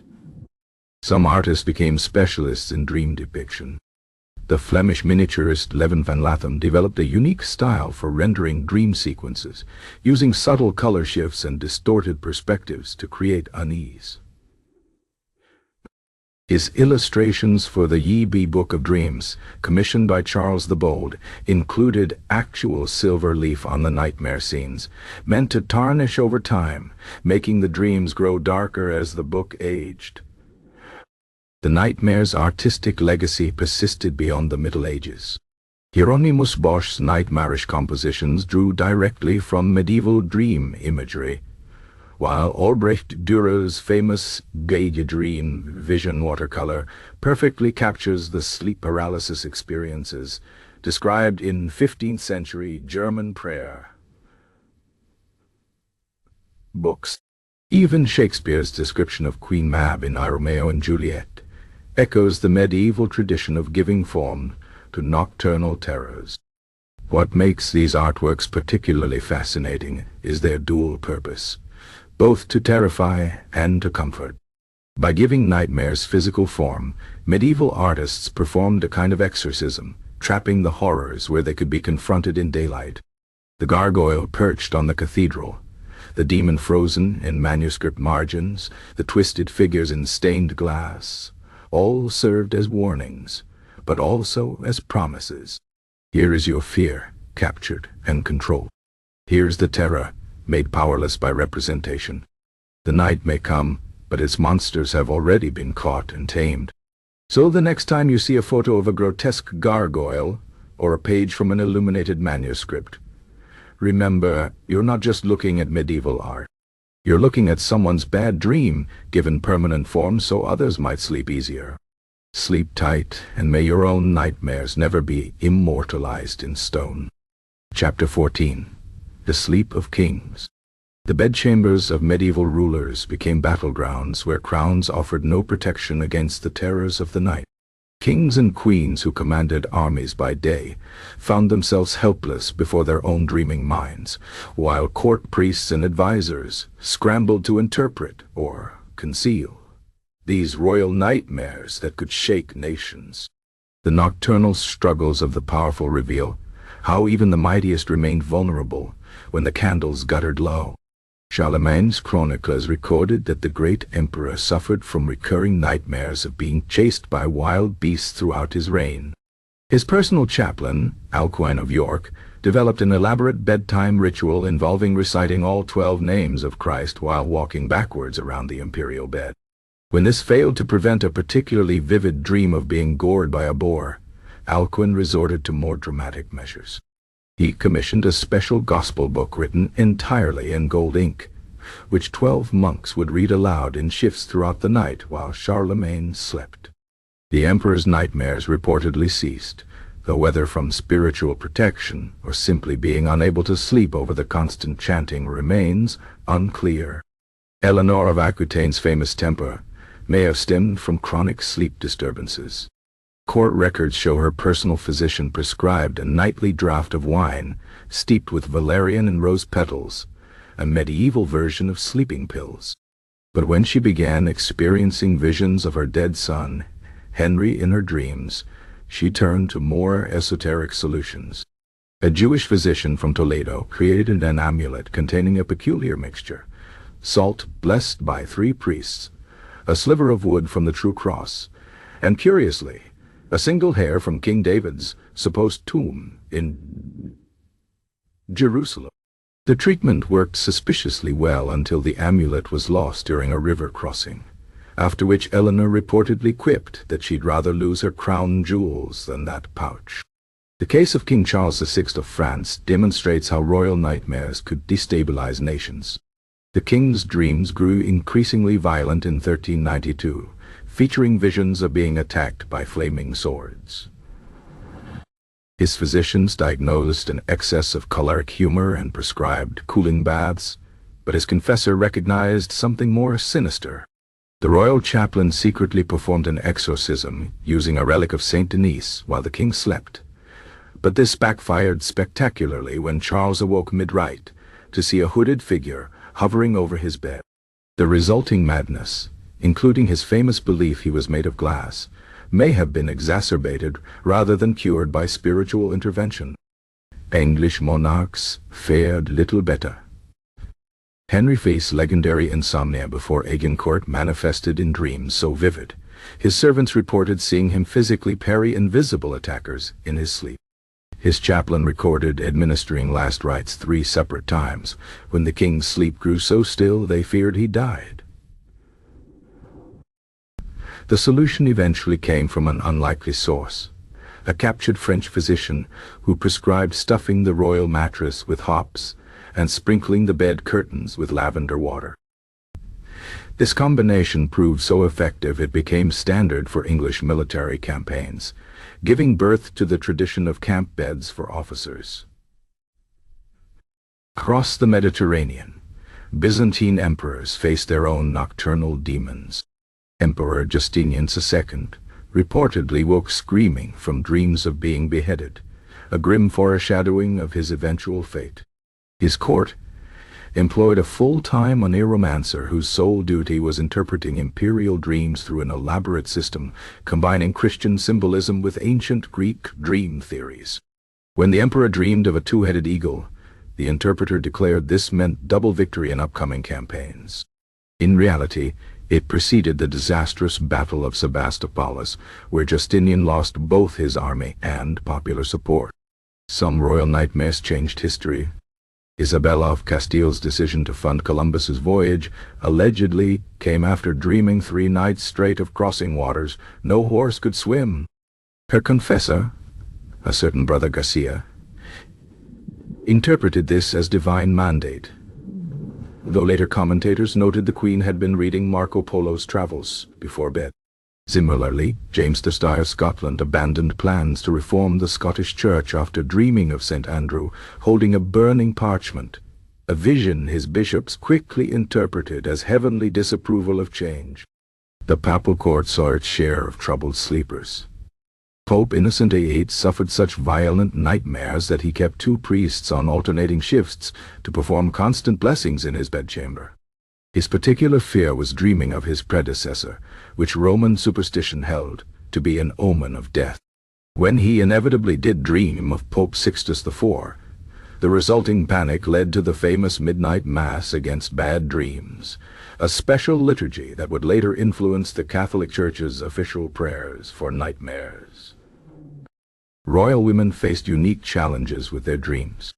Speaker 1: Some artists became specialists in dream depiction. The Flemish miniaturist Leven van Latham developed a unique style for rendering dream sequences, using subtle color shifts and distorted perspectives to create unease. His illustrations for the Ye Book of Dreams, commissioned by Charles the Bold, included actual silver leaf on the nightmare scenes, meant to tarnish over time, making the dreams grow darker as the book aged. The nightmare's artistic legacy persisted beyond the Middle Ages. Hieronymus Bosch's nightmarish compositions drew directly from medieval dream imagery, while Albrecht Dürer's famous Dream vision watercolor perfectly captures the sleep paralysis experiences described in 15th century German prayer books. Even Shakespeare's description of Queen Mab in Romeo and Juliet echoes the medieval tradition of giving form to nocturnal terrors. What makes these artworks particularly fascinating is their dual purpose, both to terrify and to comfort. By giving nightmares physical form, medieval artists performed a kind of exorcism, trapping the horrors where they could be confronted in daylight. The gargoyle perched on the cathedral, the demon frozen in manuscript margins, the twisted figures in stained glass, all served as warnings, but also as promises. Here is your fear, captured and controlled. Here's the terror, made powerless by representation. The night may come, but its monsters have already been caught and tamed. So the next time you see a photo of a grotesque gargoyle or a page from an illuminated manuscript, remember, you're not just looking at medieval art. You're looking at someone's bad dream, given permanent form so others might sleep easier. Sleep tight, and may your own nightmares never be immortalized in stone. Chapter 14. The Sleep of Kings. The bedchambers of medieval rulers became battlegrounds where crowns offered no protection against the terrors of the night. Kings and queens who commanded armies by day found themselves helpless before their own dreaming minds, while court priests and advisors scrambled to interpret or conceal these royal nightmares that could shake nations. The nocturnal struggles of the powerful reveal how even the mightiest remained vulnerable when the candles guttered low. Charlemagne's chroniclers recorded that the great emperor suffered from recurring nightmares of being chased by wild beasts throughout his reign. His personal chaplain, Alcuin of York, developed an elaborate bedtime ritual involving reciting all 12 names of Christ while walking backwards around the imperial bed. When this failed to prevent a particularly vivid dream of being gored by a boar, Alcuin resorted to more dramatic measures. He commissioned a special gospel book written entirely in gold ink, which 12 monks would read aloud in shifts throughout the night while Charlemagne slept. The emperor's nightmares reportedly ceased, though whether from spiritual protection or simply being unable to sleep over the constant chanting remains unclear. Eleanor of Aquitaine's famous temper may have stemmed from chronic sleep disturbances. Court records show her personal physician prescribed a nightly draught of wine steeped with valerian and rose petals, a medieval version of sleeping pills. But when she began experiencing visions of her dead son, Henry, in her dreams, she turned to more esoteric solutions. A Jewish physician from Toledo created an amulet containing a peculiar mixture: salt blessed by 3 priests, a sliver of wood from the true cross, and curiously, a single hair from King David's supposed tomb in Jerusalem. The treatment worked suspiciously well until the amulet was lost during a river crossing, after which Eleanor reportedly quipped that she'd rather lose her crown jewels than that pouch. The case of King Charles VI of France demonstrates how royal nightmares could destabilize nations. The king's dreams grew increasingly violent in 1392, featuring visions of being attacked by flaming swords. His physicians diagnosed an excess of choleric humor and prescribed cooling baths, but his confessor recognized something more sinister. The royal chaplain secretly performed an exorcism using a relic of Saint Denis while the king slept, but this backfired spectacularly when Charles awoke mid-rite to see a hooded figure hovering over his bed. The resulting madness, including his famous belief he was made of glass, may have been exacerbated rather than cured by spiritual intervention. English monarchs fared little better. Henry faced legendary insomnia before Agincourt manifested in dreams so vivid. His servants reported seeing him physically parry invisible attackers in his sleep. His chaplain recorded administering last rites 3 separate times, when the king's sleep grew so still they feared he died. The solution eventually came from an unlikely source, a captured French physician who prescribed stuffing the royal mattress with hops and sprinkling the bed curtains with lavender water. This combination proved so effective it became standard for English military campaigns, giving birth to the tradition of camp beds for officers. Across the Mediterranean, Byzantine emperors faced their own nocturnal demons. Emperor Justinian II reportedly woke screaming from dreams of being beheaded, a grim foreshadowing of his eventual fate. His court employed a full-time oneiromancer whose sole duty was interpreting imperial dreams through an elaborate system combining Christian symbolism with ancient Greek dream theories. When the emperor dreamed of a 2-headed eagle, the interpreter declared this meant double victory in upcoming campaigns. In reality, it preceded the disastrous Battle of Sebastopol, where Justinian lost both his army and popular support. Some royal nightmares changed history. Isabella of Castile's decision to fund Columbus's voyage allegedly came after dreaming 3 nights straight of crossing waters no horse could swim. Her confessor, a certain Brother Garcia, interpreted this as divine mandate. though later commentators noted the Queen had been reading Marco Polo's travels before bed. Similarly, James the Star of Scotland abandoned plans to reform the Scottish Church after dreaming of St. Andrew holding a burning parchment, a vision his bishops quickly interpreted as heavenly disapproval of change. The papal court saw its share of troubled sleepers. Pope Innocent VIII suffered such violent nightmares that he kept 2 priests on alternating shifts to perform constant blessings in his bedchamber. His particular fear was dreaming of his predecessor, which Roman superstition held to be an omen of death. When he inevitably did dream of Pope Sixtus IV, the resulting panic led to the famous Midnight Mass against bad dreams, a special liturgy that would later influence the Catholic Church's official prayers for nightmares. Royal women faced unique challenges with their dreams.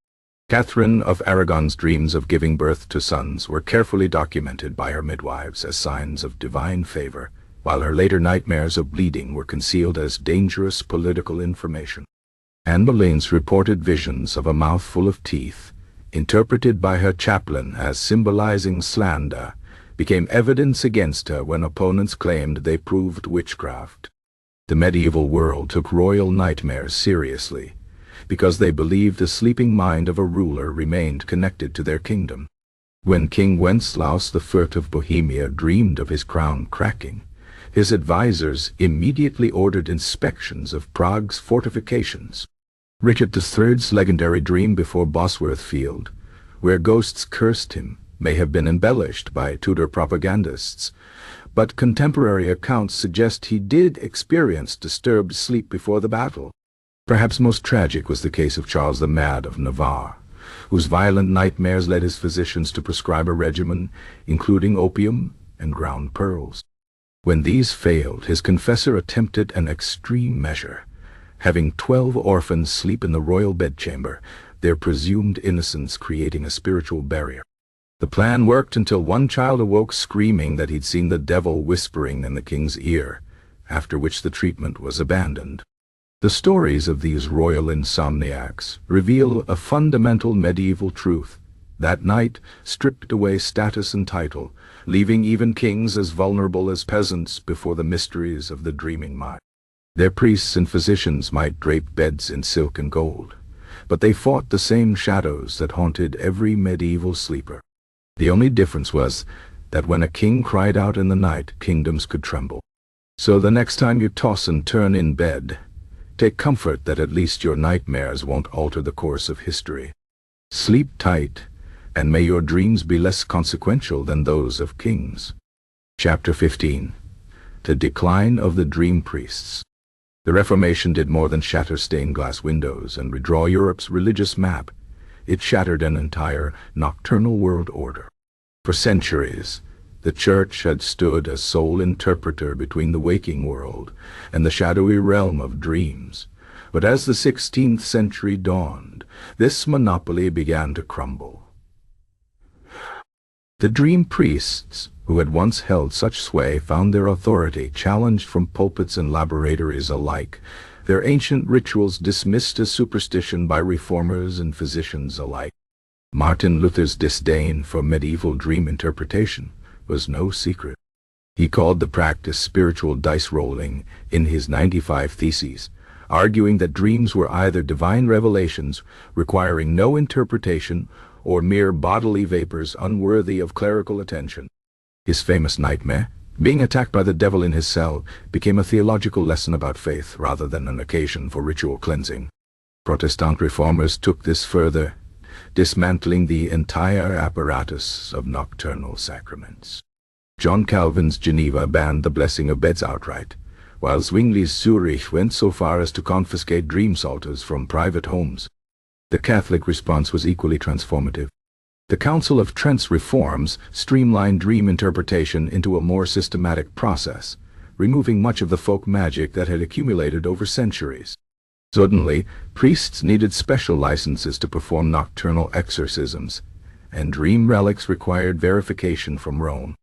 Speaker 1: Catherine of Aragon's dreams of giving birth to sons were carefully documented by her midwives as signs of divine favor, while her later nightmares of bleeding were concealed as dangerous political information. Anne Boleyn's reported visions of a mouthful of teeth, interpreted by her chaplain as symbolizing slander, became evidence against her when opponents claimed they proved witchcraft. The medieval world took royal nightmares seriously, because they believed the sleeping mind of a ruler remained connected to their kingdom. When King Wenceslaus I of Bohemia dreamed of his crown cracking, his advisors immediately ordered inspections of Prague's fortifications. Richard III's legendary dream before Bosworth Field, where ghosts cursed him, may have been embellished by Tudor propagandists, but contemporary accounts suggest he did experience disturbed sleep before the battle. Perhaps most tragic was the case of Charles the Mad of Navarre, whose violent nightmares led his physicians to prescribe a regimen including opium and ground pearls. When these failed, his confessor attempted an extreme measure, having 12 orphans sleep in the royal bedchamber, their presumed innocence creating a spiritual barrier. The plan worked until one child awoke screaming that he'd seen the devil whispering in the king's ear, after which the treatment was abandoned. The stories of these royal insomniacs reveal a fundamental medieval truth. That night stripped away status and title, leaving even kings as vulnerable as peasants before the mysteries of the dreaming mind. Their priests and physicians might drape beds in silk and gold, but they fought the same shadows that haunted every medieval sleeper. The only difference was that when a king cried out in the night, kingdoms could tremble. So the next time you toss and turn in bed, take comfort that at least your nightmares won't alter the course of history. Sleep tight, and may your dreams be less consequential than those of kings. Chapter 15. The Decline of the Dream Priests. The Reformation did more than shatter stained glass windows and redraw Europe's religious map. It shattered an entire nocturnal world order. For centuries, the Church had stood as sole interpreter between the waking world and the shadowy realm of dreams. But as the 16th century dawned, this monopoly began to crumble. The dream priests, who had once held such sway, found their authority challenged from pulpits and laboratories alike, their ancient rituals dismissed as superstition by reformers and physicians alike. Martin Luther's disdain for medieval dream interpretation was no secret. He called the practice spiritual dice rolling in his 95 Theses, arguing that dreams were either divine revelations requiring no interpretation or mere bodily vapors unworthy of clerical attention. His famous nightmare, being attacked by the devil in his cell, became a theological lesson about faith rather than an occasion for ritual cleansing. Protestant reformers took this further, dismantling the entire apparatus of nocturnal sacraments. John Calvin's Geneva banned the blessing of beds outright, while Zwingli's Zurich went so far as to confiscate dream psalters from private homes. The Catholic response was equally transformative. The Council of Trent's reforms streamlined dream interpretation into a more systematic process, removing much of the folk magic that had accumulated over centuries. Suddenly, priests needed special licenses to perform nocturnal exorcisms, and dream relics required verification from Rome.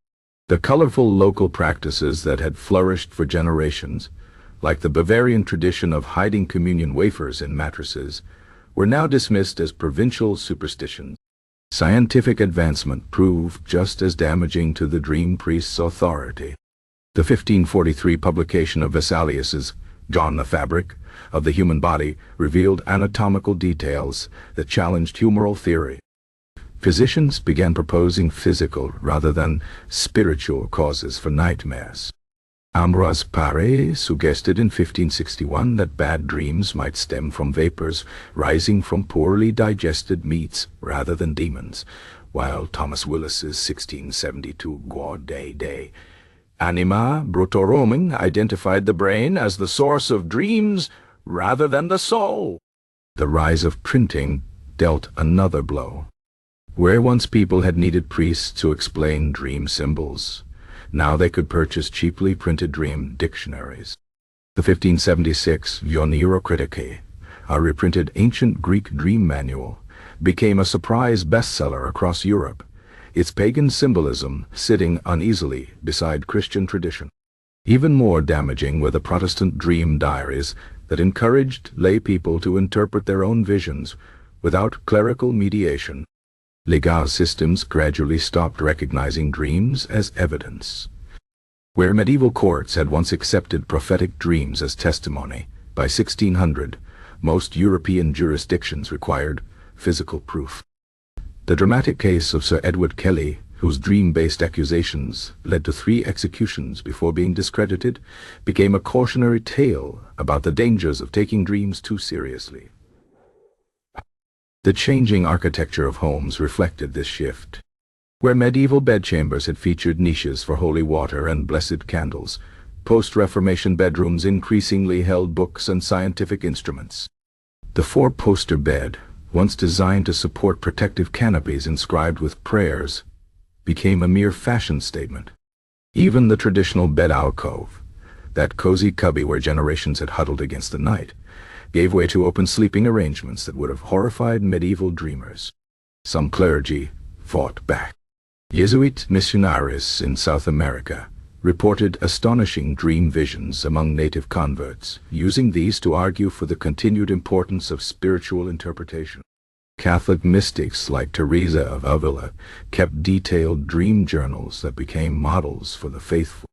Speaker 1: The colorful local practices that had flourished for generations, like the Bavarian tradition of hiding communion wafers in mattresses, were now dismissed as provincial superstitions. Scientific advancement proved just as damaging to the dream priest's authority. The 1543 publication of Vesalius's John the Fabric of the Human Body revealed anatomical details that challenged humoral theory. Physicians began proposing physical rather than spiritual causes for nightmares. Ambroise Paré suggested in 1561 that bad dreams might stem from vapors rising from poorly digested meats rather than demons, while Thomas Willis's 1672 Guarda de Anima Brutorum identified the brain as the source of dreams rather than the soul. The rise of printing dealt another blow. Where once people had needed priests to explain dream symbols, now they could purchase cheaply printed dream dictionaries. The 1576 Ionerocriticae, a reprinted ancient Greek dream manual, became a surprise bestseller across Europe, its pagan symbolism sitting uneasily beside Christian tradition. Even more damaging were the Protestant dream diaries that encouraged lay people to interpret their own visions without clerical mediation. Legal systems gradually stopped recognizing dreams as evidence. Where medieval courts had once accepted prophetic dreams as testimony, by 1600, most European jurisdictions required physical proof. The dramatic case of Sir Edward Kelly, whose dream-based accusations led to 3 executions before being discredited, became a cautionary tale about the dangers of taking dreams too seriously. The changing architecture of homes reflected this shift. Where medieval bedchambers had featured niches for holy water and blessed candles, post-Reformation bedrooms increasingly held books and scientific instruments. The 4-poster bed, once designed to support protective canopies inscribed with prayers, became a mere fashion statement. Even the traditional bed alcove, that cozy cubby where generations had huddled against the night, gave way to open sleeping arrangements that would have horrified medieval dreamers. Some clergy fought back. Jesuit missionaries in South America reported astonishing dream visions among native converts, using these to argue for the continued importance of spiritual interpretation. Catholic mystics like Teresa of Avila kept detailed dream journals that became models for the faithful.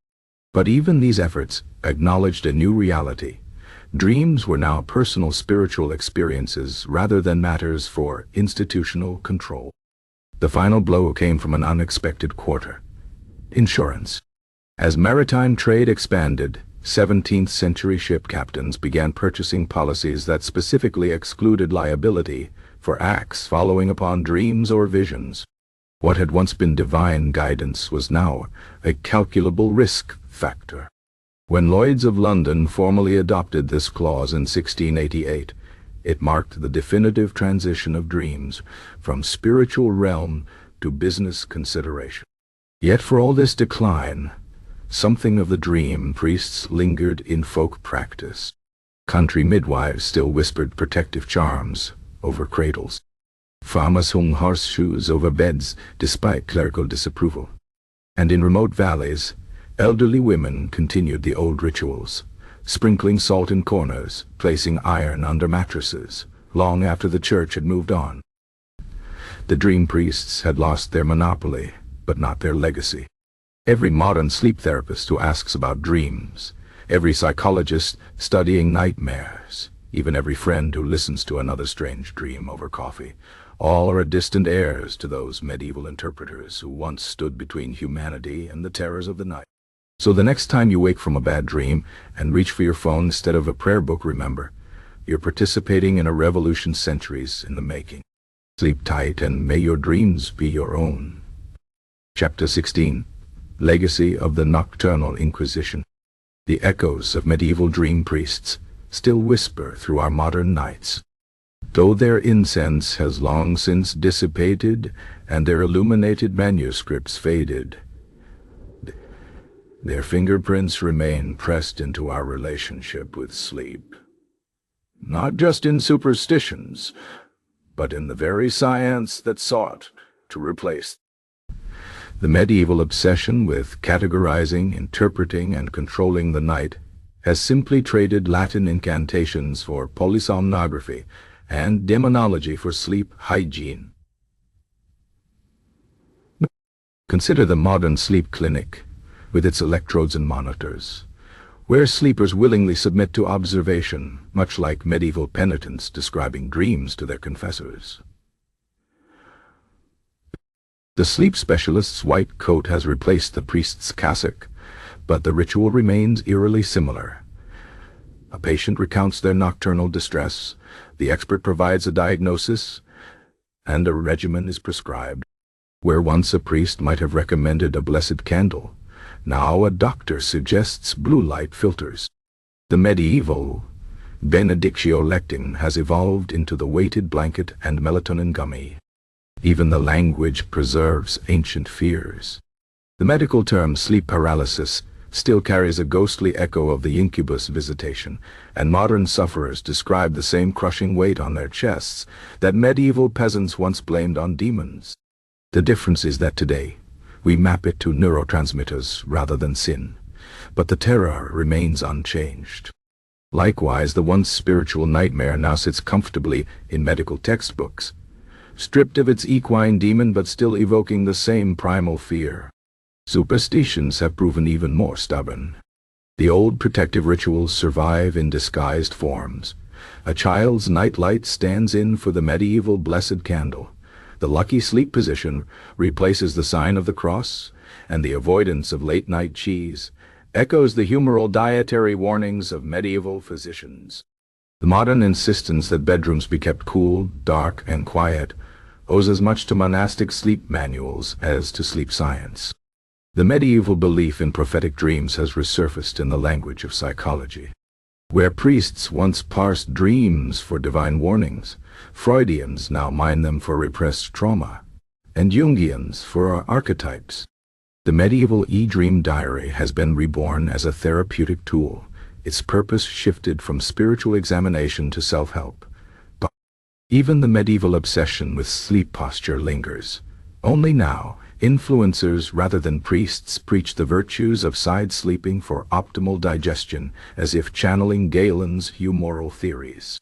Speaker 1: But even these efforts acknowledged a new reality. Dreams were now personal spiritual experiences rather than matters for institutional control. The final blow came from an unexpected quarter: insurance. As maritime trade expanded, 17th-century ship captains began purchasing policies that specifically excluded liability for acts following upon dreams or visions. What had once been divine guidance was now a calculable risk factor. When Lloyd's of London formally adopted this clause in 1688, it marked the definitive transition of dreams from spiritual realm to business consideration. Yet for all this decline, something of the dream priests lingered in folk practice. Country midwives still whispered protective charms over cradles. Farmers hung horseshoes over beds despite clerical disapproval. And in remote valleys, elderly women continued the old rituals, sprinkling salt in corners, placing iron under mattresses, long after the church had moved on. The dream priests had lost their monopoly, but not their legacy. Every modern sleep therapist who asks about dreams, every psychologist studying nightmares, even every friend who listens to another strange dream over coffee, all are distant heirs to those medieval interpreters who once stood between humanity and the terrors of the night. So the next time you wake from a bad dream and reach for your phone instead of a prayer book, remember, you're participating in a revolution centuries in the making. Sleep tight and may your dreams be your own. Chapter 16. Legacy of the Nocturnal Inquisition. The echoes of medieval dream priests still whisper through our modern nights. Though their incense has long since dissipated and their illuminated manuscripts faded, their fingerprints remain pressed into our relationship with sleep. Not just in superstitions, but in the very science that sought to replace the medieval obsession with categorizing, interpreting, and controlling the night has simply traded Latin incantations for polysomnography and demonology for sleep hygiene. Consider the modern sleep clinic, with its electrodes and monitors, where sleepers willingly submit to observation, much like medieval penitents describing dreams to their confessors. The sleep specialist's white coat has replaced the priest's cassock, but the ritual remains eerily similar. A patient recounts their nocturnal distress, the expert provides a diagnosis, and a regimen is prescribed. Where once a priest might have recommended a blessed candle, now a doctor suggests blue light filters. The medieval benedictio lecting has evolved into the weighted blanket and melatonin gummy. Even the language preserves ancient fears. The medical term sleep paralysis still carries a ghostly echo of the incubus visitation, and modern sufferers describe the same crushing weight on their chests that medieval peasants once blamed on demons. The difference is that today, we map it to neurotransmitters rather than sin, but the terror remains unchanged. Likewise, the once spiritual nightmare now sits comfortably in medical textbooks, stripped of its equine demon but still evoking the same primal fear. Superstitions have proven even more stubborn. The old protective rituals survive in disguised forms. A child's nightlight stands in for the medieval blessed candle. The lucky sleep position replaces the sign of the cross, and the avoidance of late-night cheese echoes the humoral dietary warnings of medieval physicians. The modern insistence that bedrooms be kept cool, dark, and quiet owes as much to monastic sleep manuals as to sleep science. The medieval belief in prophetic dreams has resurfaced in the language of psychology. Where priests once parsed dreams for divine warnings, Freudians now mine them for repressed trauma, and Jungians for archetypes. The medieval e-dream diary has been reborn as a therapeutic tool, its purpose shifted from spiritual examination to self-help. But even the medieval obsession with sleep posture lingers. Only now, influencers rather than priests preach the virtues of side sleeping for optimal digestion, as if channeling Galen's humoral theories.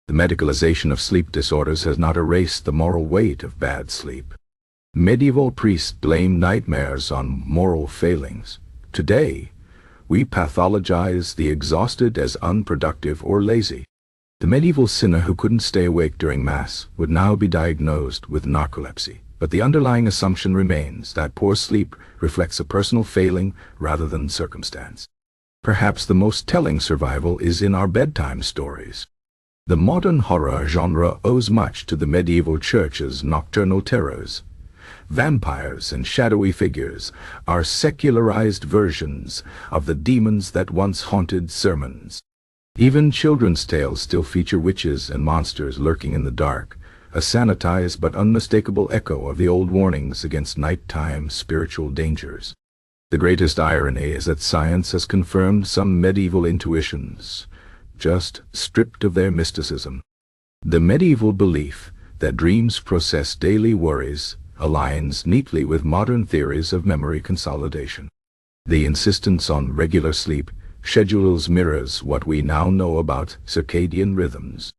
Speaker 1: The medicalization of sleep disorders has not erased the moral weight of bad sleep. Medieval priests blamed nightmares on moral failings. Today, we pathologize the exhausted as unproductive or lazy. The medieval sinner who couldn't stay awake during Mass would now be diagnosed with narcolepsy. But the underlying assumption remains that poor sleep reflects a personal failing rather than circumstance. Perhaps the most telling survival is in our bedtime stories. The modern horror genre owes much to the medieval church's nocturnal terrors. Vampires and shadowy figures are secularized versions of the demons that once haunted sermons. Even children's tales still feature witches and monsters lurking in the dark, a sanitized but unmistakable echo of the old warnings against nighttime spiritual dangers. The greatest irony is that science has confirmed some medieval intuitions, just stripped of their mysticism. The medieval belief that dreams process daily worries aligns neatly with modern theories of memory consolidation. The insistence on regular sleep schedules mirrors what we now know about circadian rhythms.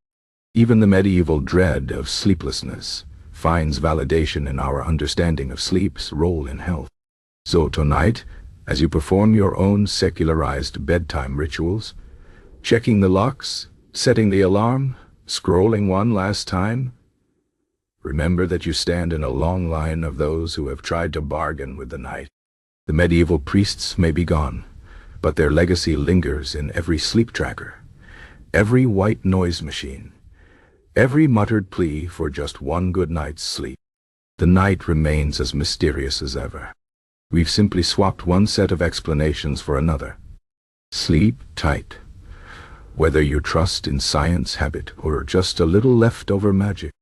Speaker 1: Even the medieval dread of sleeplessness finds validation in our understanding of sleep's role in health. So tonight, as you perform your own secularized bedtime rituals, checking the locks, setting the alarm, scrolling one last time, remember that you stand in a long line of those who have tried to bargain with the night. The medieval priests may be gone, but their legacy lingers in every sleep tracker, every white noise machine, every muttered plea for just one good night's sleep. The night remains as mysterious as ever. We've simply swapped one set of explanations for another. Sleep tight. Whether you trust in science, habit, or just a little leftover magic.